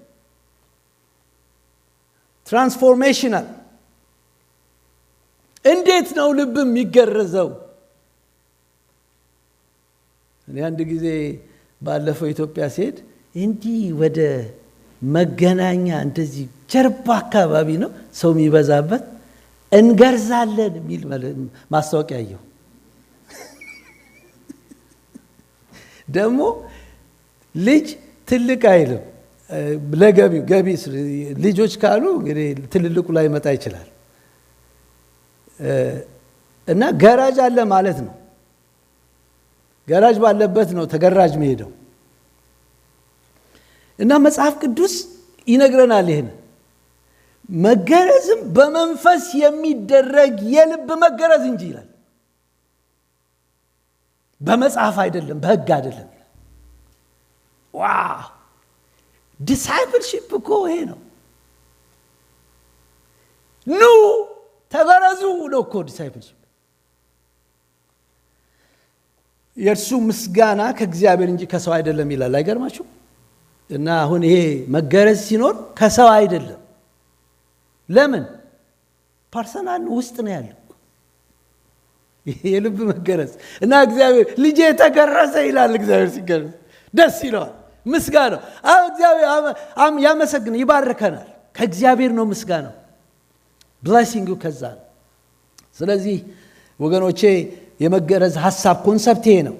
ትራንስፎርሜሽናል። እንዴት ነው ልብ የሚገረዘው? እኔ አንድ ጊዜ ባለፈው ኢትዮጵያ ሲሄድ እንዲህ ወደ መገናኛ እንደዚህ ጀርባ አካባቢ ነው ሰው የሚበዛበት እንገርዛለን የሚል ማስታወቂያ አየሁ። ደግሞ ልጅ ትልቅ አይልም ለገቢው ገቢ ልጆች ካሉ እንግዲህ ትልልቁ ላይ መጣ ይችላል እና ገራጅ አለ ማለት ነው። ገራጅ ባለበት ነው ተገራጅ መሄደው እና መጽሐፍ ቅዱስ ይነግረናል ይሄን መገረዝም በመንፈስ የሚደረግ የልብ መገረዝ እንጂ ይላል። በመጽሐፍ አይደለም፣ በሕግ አይደለም። ዋው! ዲሳይፕልሺፕ እኮ ይሄ ነው። ኑ ተገረዙ ነው እኮ ዲሳይፕልሺፕ። የእርሱ ምስጋና ከእግዚአብሔር እንጂ ከሰው አይደለም ይላል። አይገርማችሁ? እና አሁን ይሄ መገረዝ ሲኖር ከሰው አይደለም። ለምን? ፐርሰናል ውስጥ ነው ያለው የልብ መገረዝ። እና እግዚአብሔር ልጄ ተገረዘ ይላል። እግዚአብሔር ሲገረዝ ደስ ይለዋል። ምስጋና እግዚአብሔር ያመሰግን ይባርከናል። ከእግዚአብሔር ነው ምስጋናው። ብሌሲንጉ ከዛ ነው። ስለዚህ ወገኖቼ የመገረዝ ሐሳብ ኮንሰፕት ይሄ ነው።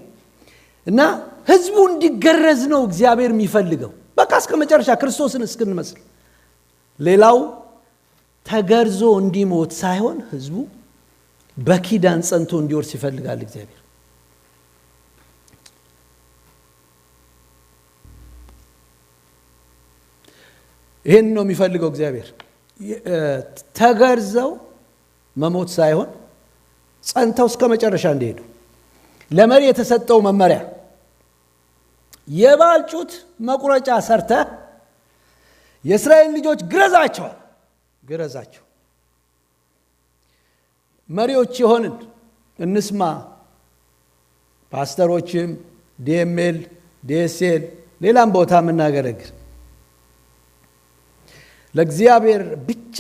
እና ህዝቡ እንዲገረዝ ነው እግዚአብሔር የሚፈልገው። በቃ እስከ መጨረሻ ክርስቶስን እስክንመስል። ሌላው ተገርዞ እንዲሞት ሳይሆን ህዝቡ በኪዳን ጸንቶ እንዲወርስ ይፈልጋል እግዚአብሔር። ይሄን ነው የሚፈልገው እግዚአብሔር። ተገርዘው መሞት ሳይሆን ጸንተው እስከ መጨረሻ እንዲሄዱ። ለመሪ የተሰጠው መመሪያ የባልጩት መቁረጫ ሰርተ የእስራኤል ልጆች ግረዛቸው። መሪዎች የሆንን እንስማ። ፓስተሮችም ዲኤምኤል ዲኤስኤል ሌላም ቦታ የምናገለግል ለእግዚአብሔር ብቻ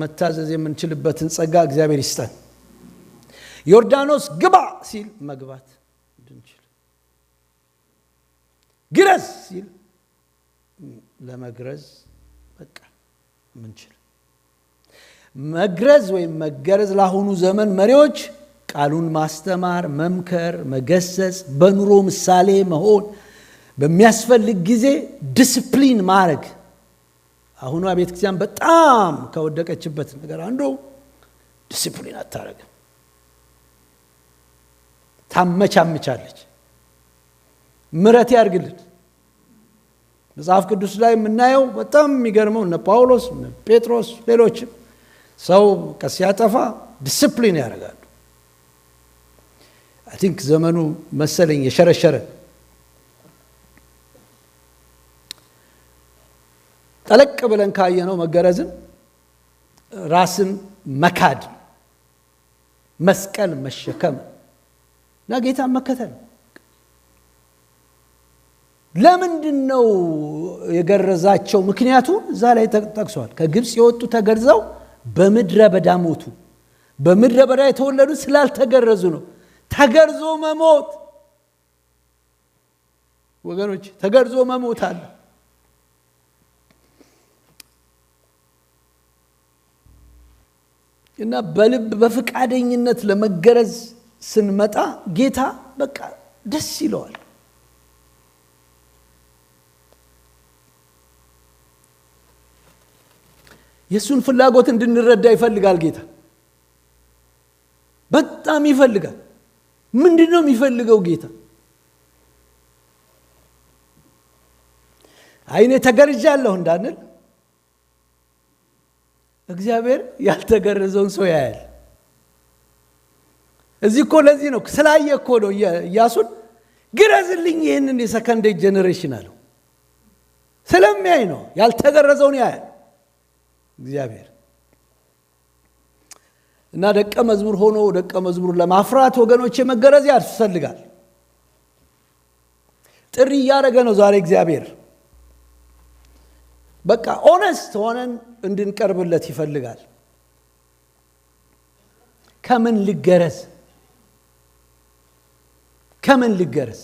መታዘዝ የምንችልበትን ጸጋ እግዚአብሔር ይስጠን። ዮርዳኖስ ግባ ሲል መግባት እንድንችል፣ ግረዝ ሲል ለመግረዝ በቃ ምንችል። መግረዝ ወይም መገረዝ ለአሁኑ ዘመን መሪዎች ቃሉን ማስተማር፣ መምከር፣ መገሰጽ፣ በኑሮ ምሳሌ መሆን፣ በሚያስፈልግ ጊዜ ዲስፕሊን ማድረግ። አሁኑ ቤተክርስቲያን በጣም ከወደቀችበት ነገር አንዱ ዲስፕሊን አታረግም፣ ታመቻምቻለች። ምሕረት ያርግልን። መጽሐፍ ቅዱስ ላይ የምናየው በጣም የሚገርመው እነ ጳውሎስ፣ እነ ጴጥሮስ፣ ሌሎችም ሰው ሲያጠፋ ዲስፕሊን ያደርጋሉ። አይ ቲንክ ዘመኑ መሰለኝ የሸረሸረ። ጠለቅ ብለን ካየነው መገረዝን ራስን መካድ፣ መስቀል መሸከም እና ጌታን መከተል። ለምንድን ነው የገረዛቸው? ምክንያቱ እዛ ላይ ተጠቅሷል። ከግብፅ የወጡ ተገርዘው በምድረ በዳ ሞቱ። በምድረ በዳ የተወለዱ ስላልተገረዙ ነው። ተገርዞ መሞት ወገኖች፣ ተገርዞ መሞት አለ። እና በልብ በፍቃደኝነት ለመገረዝ ስንመጣ ጌታ በቃ ደስ ይለዋል። የሱን ፍላጎት እንድንረዳ ይፈልጋል ጌታ። በጣም ይፈልጋል። ምንድነው የሚፈልገው ጌታ? አይኔ ተገርጃለሁ እንዳንል እግዚአብሔር ያልተገረዘውን ሰው ያያል። እዚህ እኮ ለዚህ ነው ስላየ እኮ ነው ኢያሱን ግረዝልኝ ይሄንን የሰከንድ ጄነሬሽን አለው። ስለሚያይ ነው። ያልተገረዘውን ያያል እግዚአብሔር። እና ደቀ መዝሙር ሆኖ ደቀ መዝሙር ለማፍራት ወገኖች መገረዝ ያስፈልጋል። ጥሪ እያደረገ ነው ዛሬ እግዚአብሔር። በቃ ኦነስት ሆነን እንድንቀርብለት ይፈልጋል። ከምን ልገረዝ?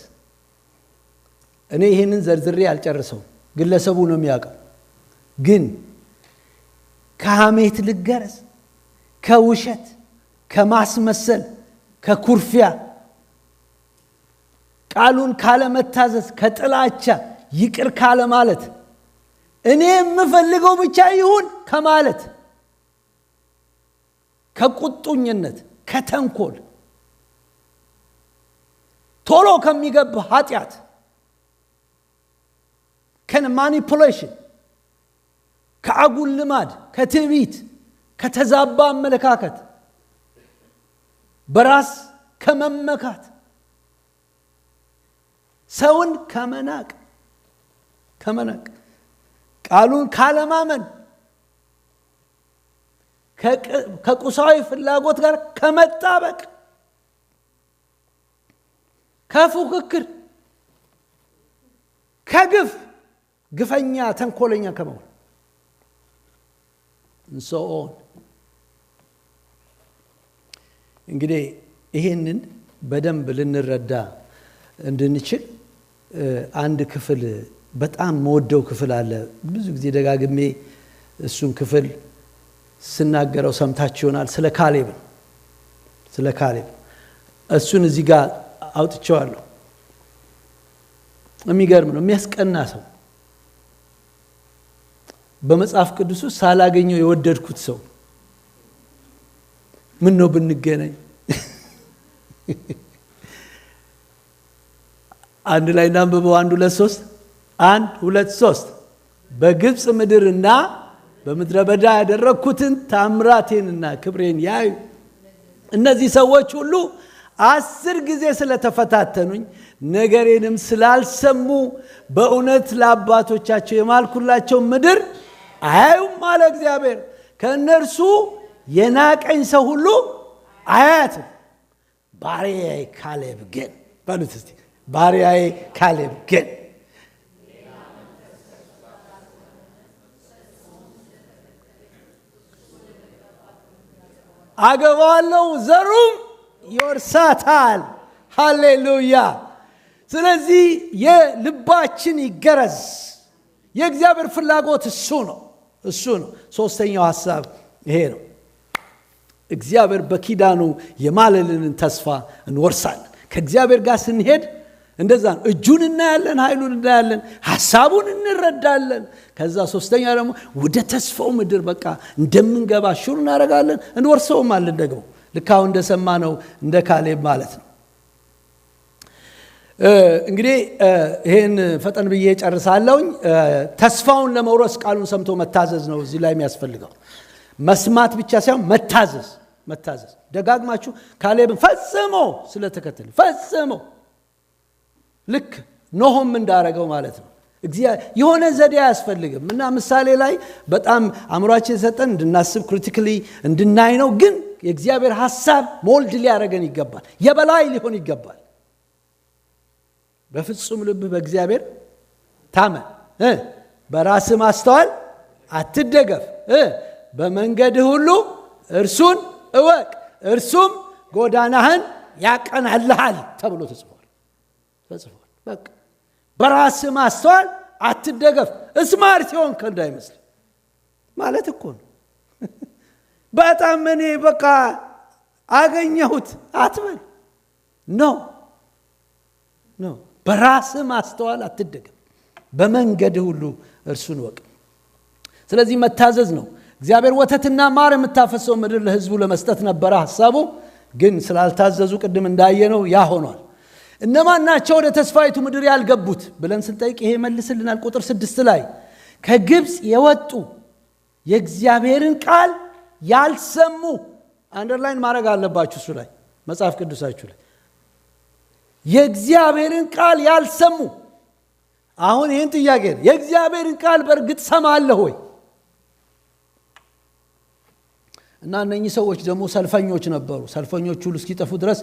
እኔ ይሄንን ዘርዝሬ አልጨርሰው፣ ግለሰቡ ነው የሚያውቀው። ግን ከሐሜት ልገረዝ፣ ከውሸት፣ ከማስመሰል፣ ከኩርፊያ፣ ቃሉን ካለመታዘዝ፣ ከጥላቻ፣ ይቅር ካለ ማለት፣ እኔ የምፈልገው ብቻ ይሁን ከማለት፣ ከቁጡኝነት፣ ከተንኮል፣ ቶሎ ከሚገባ ኃጢአት፣ ከማኒፑሌሽን፣ ከአጉል ልማድ፣ ከትዕቢት፣ ከተዛባ አመለካከት፣ በራስ ከመመካት፣ ሰውን ከመናቅ፣ ቃሉን ካለማመን፣ ከቁሳዊ ፍላጎት ጋር ከመጣበቅ፣ ከፉክክር፣ ከግፍ፣ ግፈኛ ተንኮለኛ ከመሆን እንሶን እንግዲህ ይሄንን በደንብ ልንረዳ እንድንችል አንድ ክፍል በጣም መወደው ክፍል አለ። ብዙ ጊዜ ደጋግሜ እሱን ክፍል ስናገረው ሰምታችሁ ይሆናል። ስለ ካሌብ እሱን እዚህ ጋር አውጥቼዋለሁ። የሚገርም ነው፣ የሚያስቀና ሰው በመጽሐፍ ቅዱስ ውስጥ ሳላገኘው የወደድኩት ሰው። ምን ነው ብንገናኝ አንድ ላይ እናንብበው። 1-2-3 በግብፅ ምድርና በምድረ በዳ ያደረግኩትን ታምራቴንና ክብሬን ያዩ እነዚህ ሰዎች ሁሉ 10 ጊዜ ስለተፈታተኑኝ ነገሬንም ስላልሰሙ በእውነት ለአባቶቻቸው የማልኩላቸው ምድር አያዩም አለ እግዚአብሔር። ከእነርሱ የናቀኝ ሰው ሁሉ አያያትም። ባሪያዬ ካሌብ ግን ባሉት እስቲ ባሪያዬ ካሌብ ግን አገባዋለሁ፣ ዘሩም ይወርሳታል። ሃሌሉያ። ስለዚህ የልባችን ይገረዝ። የእግዚአብሔር ፍላጎት እሱ ነው። ሶስተኛው ሐሳብ ይሄ ነው። እግዚአብሔር በኪዳኑ የማለልንን ተስፋ እንወርሳለን። ከእግዚአብሔር ጋር ስንሄድ እንደዛ ነው። እጁን እናያለን፣ ኃይሉን እናያለን፣ ሐሳቡን እንረዳለን። ከዛ ሶስተኛ ደግሞ ወደ ተስፋው ምድር በቃ እንደምንገባ ሹር እናደርጋለን፣ እንወርሰውም አለን። ደግሞ ልክ አሁን እንደሰማነው እንደ ካሌብ ማለት ነው። እንግዲህ ይሄን ፈጠን ብዬ ጨርሳለሁኝ። ተስፋውን ለመውረስ ቃሉን ሰምቶ መታዘዝ ነው እዚህ ላይ የሚያስፈልገው። መስማት ብቻ ሳይሆን መታዘዝ። ደጋግማችሁ ካሌብን ፈጽሞ ስለተከተለ ፈጽሞ ልክ ኖሆም እንዳረገው ማለት ነው። የሆነ ዘዴ አያስፈልግም። እና ምሳሌ ላይ በጣም አእምሯችን የሰጠን እንድናስብ ክሪቲካሊ እንድናይ ነው። ግን የእግዚአብሔር ሐሳብ ሞልድ ሊያደርገን ይገባል። የበላይ ሊሆን ይገባል። በፍጹም ልብ በእግዚአብሔር ታመን፣ በራስ ማስተዋል አትደገፍ፣ በመንገድህ ሁሉ እርሱን እወቅ፣ እርሱም ጎዳናህን ያቀናልሃል ተብሎ ተጽፏል። በቃ በራስ ማስተዋል አትደገፍ። ስማርት ሲሆን እንዳይመስል ማለት እኮ ነው። በጣም እኔ በቃ አገኘሁት አትበል። ኖ በራስ ማስተዋል አትደገፍ፣ በመንገድ ሁሉ እርሱን እወቅ። ስለዚህ መታዘዝ ነው። እግዚአብሔር ወተትና ማር የምታፈሰው ምድር ለሕዝቡ ለመስጠት ነበረ ሐሳቡ። ግን ስላልታዘዙ ቅድም እንዳየነው ያ ሆኗል። እነማን ናቸው ወደ ተስፋይቱ ምድር ያልገቡት ብለን ስንጠይቅ ይሄ መልስልናል። ቁጥር 6 ላይ ከግብፅ የወጡ የእግዚአብሔርን ቃል ያልሰሙ፣ አንደርላይን ማድረግ አለባችሁ እሱ ላይ መጽሐፍ ቅዱሳችሁ ላይ የእግዚአብሔርን ቃል ያልሰሙ። አሁን ይህን ጥያቄ ነው፣ የእግዚአብሔርን ቃል በእርግጥ ሰማለሁ ወይ? እና እነኚህ ሰዎች ደግሞ ሰልፈኞች ነበሩ። ሰልፈኞች ሁሉ እስኪጠፉ ድረስ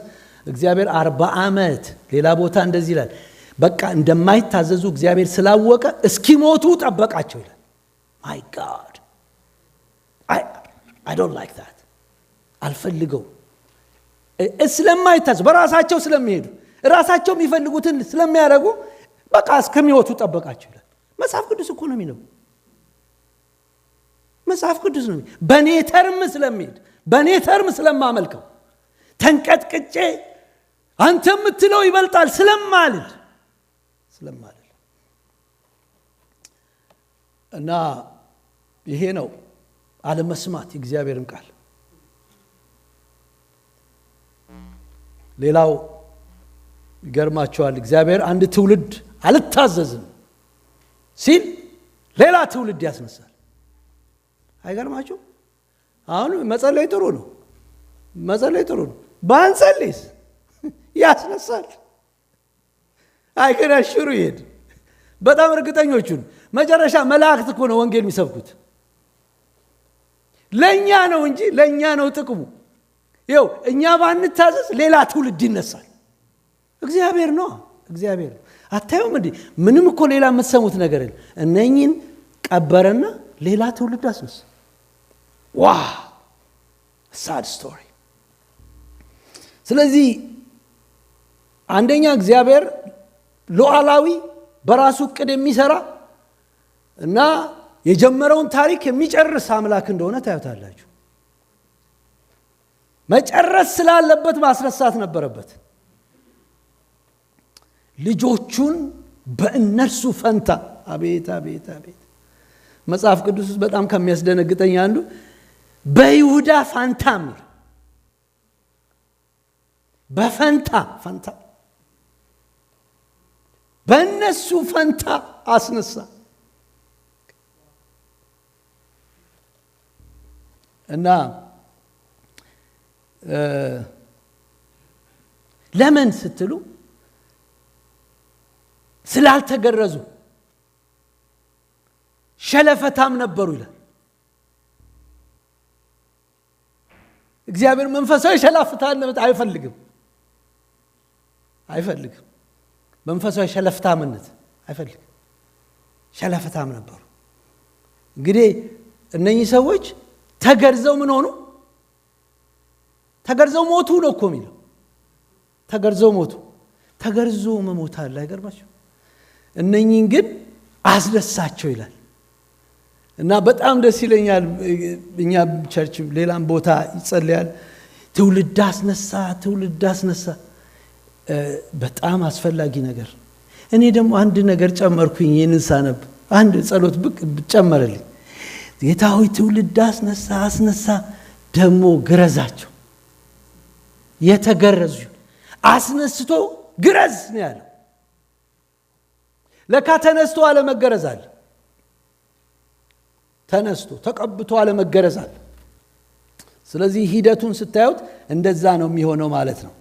እግዚአብሔር 40 ዓመት ሌላ ቦታ እንደዚህ ይላል፣ በቃ እንደማይታዘዙ እግዚአብሔር ስላወቀ እስኪሞቱ ጠበቃቸው ይላል። ማይ ጋድ አይ ዶንት ላይክ ዛት። አልፈልገው። ስለማይታዘዙ በራሳቸው ስለሚሄዱ ራሳቸው የሚፈልጉትን ስለሚያደርጉ በቃ እስከሚሞቱ ጠበቃቸው ይላል። መጽሐፍ ቅዱስ እኮ ነው የሚለው። መጽሐፍ ቅዱስ ነው። በኔ ተርም ስለሚሄድ በኔ ተርም ስለማመልከው ተንቀጥቅጬ አንተ የምትለው ይበልጣል ስለማልል እና ይሄ ነው አለመስማት የእግዚአብሔርን ቃል። ሌላው ይገርማቸዋል። እግዚአብሔር አንድ ትውልድ አልታዘዝም ሲል ሌላ ትውልድ ያስነሳል። አይገርማችሁ? አሁን መጸለይ ጥሩ ነው፣ ባንጸልይስ ያስነሳል። አይከራሽሩ ይሄድ። በጣም እርግጠኞቹን መጨረሻ መላእክት እኮ ነው ወንጌል የሚሰብኩት። ለኛ ነው እንጂ ለኛ ነው ጥቅሙ። ይኸው እኛ ባንታዘዝ ሌላ ትውልድ ይነሳል። እግዚአብሔር ነው። እግዚአብሔር አታዩም እንዴ? ምንም እኮ ሌላ የምትሰሙት ነገር የለም። እነኚህን ቀበረና ሌላ ትውልድ አስነሳ። ሳድ ስቶሪ። ስለዚህ አንደኛ እግዚአብሔር ሉዓላዊ በራሱ ዕቅድ የሚሰራ እና የጀመረውን ታሪክ የሚጨርስ አምላክ እንደሆነ ታዩታላችሁ። መጨረስ ስላለበት ማስነሳት ነበረበት። ልጆቹን በእነርሱ ፈንታ። አቤት አቤት አቤት! መጽሐፍ ቅዱስ ውስጥ በጣም ከሚያስደነግጠኝ አንዱ በይሁዳ ፋንታ የሚል በፈንታ በእነሱ ፈንታ አስነሳ። እና ለምን ስትሉ ስላልተገረዙ ሸለፈታም ነበሩ ይላል። እግዚአብሔር መንፈሳዊ ሸለፈታነት አይፈልግም። መንፈሳዊ ሸለፍታምነት አይፈልግም። ሸለፈታም ነበሩ። እንግዲህ እነኚህ ሰዎች ተገርዘው ምን ሆኑ? ተገርዘው ሞቱ ነው እኮ የሚለው። ተገርዘው ሞቱ። ተገርዞ መሞት አለ አይገርማችሁ? እነኚህን ግን አስነሳቸው ይላል። እና በጣም ደስ ይለኛል። እኛ ቸርች ሌላም ቦታ ይጸልያል። ትውልድ አስነሳ። በጣም አስፈላጊ ነገር። እኔ ደግሞ አንድ ነገር ጨመርኩኝ። ይህንን ሳነብ አንድ ጸሎት ጨመረልኝ። ጌታ ሆይ ትውልድ አስነሳ ደግሞ ግረዛቸው። የተገረዙ አስነስቶ ግረዝ ነው ያለው። ለካ ተነስቶ አለመገረዝ አለ። ተነስቶ ተቀብቶ አለመገረዝ አለ። ስለዚህ ሂደቱን ስታዩት እንደዛ ነው የሚሆነው ማለት ነው።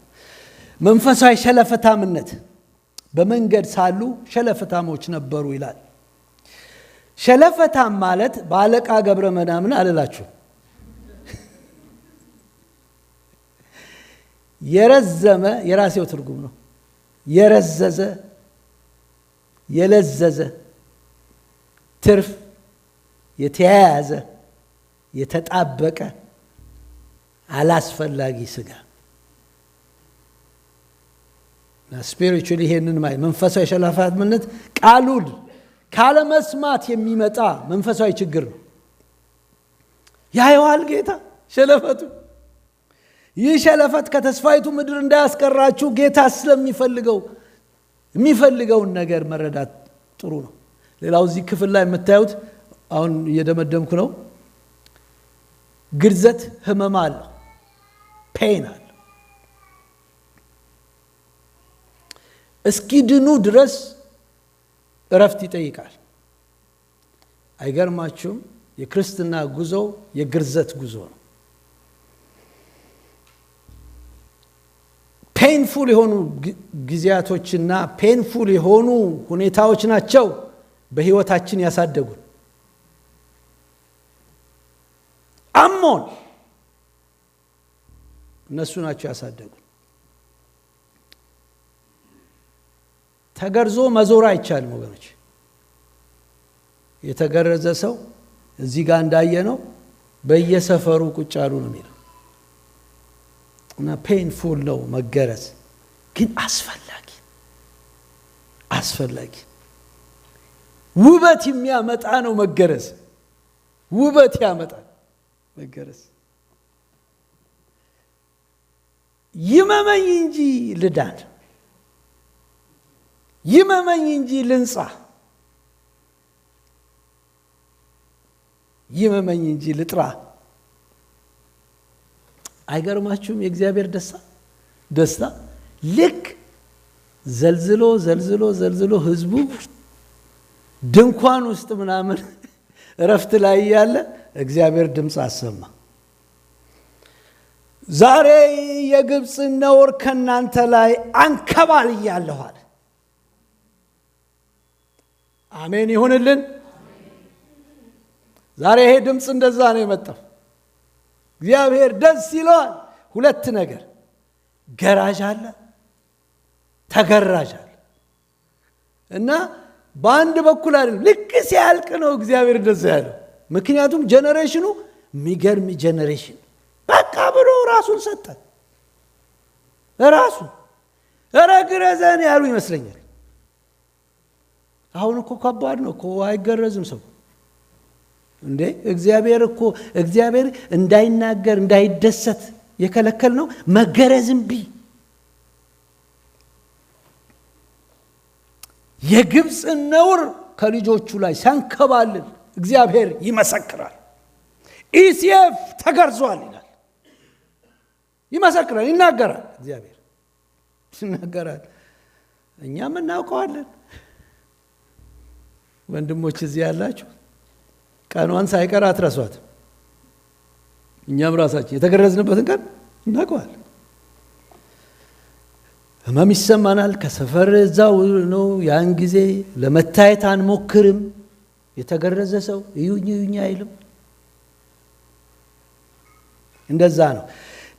መንፈሳዊ ሸለፈታምነት። በመንገድ ሳሉ ሸለፈታሞች ነበሩ ይላል። ሸለፈታም ማለት በአለቃ ገብረ መናምን አልላችሁ። የረዘመ የራሴው ትርጉም ነው። የረዘዘ፣ የለዘዘ፣ ትርፍ፣ የተያያዘ፣ የተጣበቀ፣ አላስፈላጊ ስጋ። ስፒሪቹዋሊ ይሄንን ማለት መንፈሳዊ ሸለፈታምነት ቃሉን ካለመስማት የሚመጣ መንፈሳዊ ችግር ነው። ያየዋል ጌታ ሸለፈቱ። ይህ ሸለፈት ከተስፋይቱ ምድር እንዳያስቀራችሁ ጌታ የሚፈልገውን ነገር መረዳት ጥሩ ነው። ሌላው እዚህ ክፍል ላይ የምታዩት አሁን እየደመደምኩ ነው። ግርዘት ህመም አለው፣ ፔን አለው። እስኪድኑ ድረስ እረፍት ይጠይቃል። አይገርማችሁም? የክርስትና ጉዞ የግርዘት ጉዞ ነው። ፔንፉል የሆኑ ጊዜያቶችና ፔንፉል የሆኑ ሁኔታዎች ናቸው በህይወታችን ያሳደጉን። አሞን እነሱ ናቸው ያሳደጉን። ተገርዞ መዞር አይቻልም ወገኖች። የተገረዘ ሰው እዚህ ጋር እንዳየነው በየሰፈሩ ቁጭ አሉ ነው የሚለው። እና ፔንፉል ነው መገረዝ፣ ግን አስፈላጊ ውበት የሚያመጣ ነው መገረዝ። ውበት ያመጣል መገረዝ። ይመመኝ እንጂ ልዳን፣ ይመመኝ እንጂ ልንጻ፣ ይመመኝ እንጂ ልጥራ። አይገርማችሁም? የእግዚአብሔር ደስታ ልክ ዘልዝሎ ህዝቡ ድንኳን ውስጥ ምናምን እረፍት ላይ ያለ እግዚአብሔር ድምፅ አሰማ። ዛሬ የግብፅ ነውር ከናንተ ላይ አንከባልያለሁ አለ። አሜን ይሁንልን። ዛሬ ይሄ ድምፅ እንደዛ ነው የመጣው። እግዚአብሔር ደስ ይለዋል። ሁለት ነገር፣ ገራዥ አለ፣ ተገራጃል እና በአንድ በኩል አይደለም ልክ ሲያልቅ ነው እግዚአብሔር እንደዛ ያለው። ምክንያቱም ጀነሬሽኑ የሚገርም ጀነሬሽን በቃ ብሎ ራሱን ሰጠ። ራሱ ረግረዘን ያሉ ይመስለኛል። አሁን እኮ ከባድ ነው እኮ አይገረዝም ሰው እንዴ። እግዚአብሔር እንዳይናገር እንዳይደሰት የከለከል ነው መገረዝም ቢ የግብፅ ነውር ከልጆቹ ላይ ሲያንከባልል እግዚአብሔር ይመሰክራል። ኢሲኤፍ ተገርዟል ይላል፣ ይመሰክራል፣ ይናገራል። እግዚአብሔር ይናገራል፣ እኛም እናውቀዋለን። ወንድሞች እዚህ ያላችሁ ቀኗን ሳይቀር አትረሷት። እኛም ራሳችን የተገረዝንበትን ቀን እናውቀዋለን። ህመም ይሰማናል። ከሰፈር እዛው ነው። ያን ጊዜ ለመታየት አንሞክርም። የተገረዘ ሰው እዩኝ አይልም። እንደዛ ነው።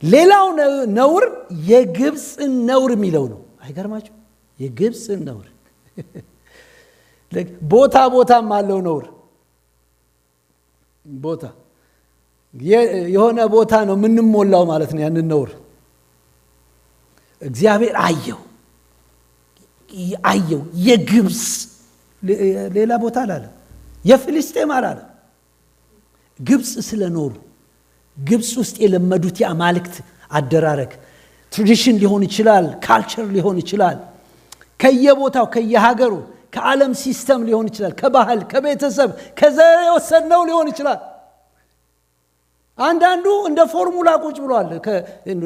ሌላው ነውር የግብፅ ነውር የሚለው ነው። አይገርማችሁ? የግብፅ ነውር ቦታም አለው ነውር። ቦታ የሆነ ቦታ ነው የምንሞላው ማለት ነው ያንን ነውር። እግዚአብሔር አየው የግብፅ ሌላ ቦታ አላለ፣ የፍልስጤም አላለ። ግብፅ ስለኖሩ ግብፅ ውስጥ የለመዱት የአማልክት አደራረግ ትራዲሽን ሊሆን ይችላል፣ ካልቸር ሊሆን ይችላል፣ ከየቦታው ከየሀገሩ ከዓለም ሲስተም ሊሆን ይችላል፣ ከባህል ከቤተሰብ ከዘር የወሰድነው ሊሆን ይችላል። አንዳንዱ እንደ ፎርሙላ ቁጭ ብሏል።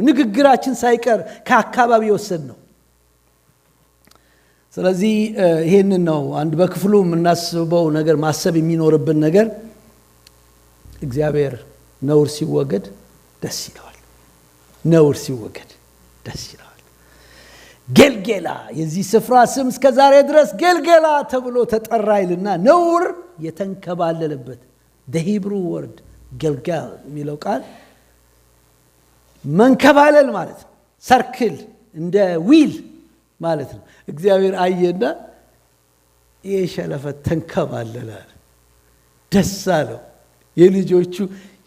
ንግግራችን ሳይቀር ከአካባቢ የወሰድነው። ስለዚህ ይሄንን ነው አንድ በክፍሉ የምናስበው ነገር ማሰብ የሚኖርብን ነገር። እግዚአብሔር ነውር ሲወገድ ደስ ይለዋል። ነውር ሲወገድ ደስ ይለዋል። ጌልጌላ የዚህ ስፍራ ስም እስከ ዛሬ ድረስ ጌልጌላ ተብሎ ተጠራ ይልና ነውር የተንከባለለበት the Hebrew word ገልጋል የሚለው ቃል መንከባለል ማለት ነው። ሰርክል እንደ ዊል ማለት ነው። እግዚአብሔር አየና ይሄ ሸለፈት ተንከባለለ፣ ደስ አለው። የልጆቹ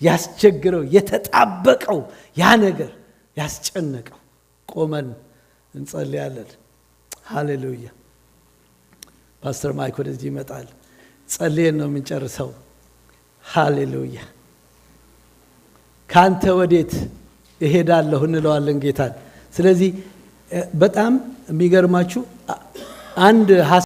ያስቸግረው የተጣበቀው ያ ነገር ያስጨነቀው። ቆመን እንጸልያለን። ሃሌሉያ። ፓስተር ማይክ ወደዚህ ይመጣል። ጸልየን ነው የምንጨርሰው። ሃሌሉያ። ካንተ ወዴት እሄዳለሁ እንለዋለን ጌታን። ስለዚህ በጣም የሚገርማችሁ አንድ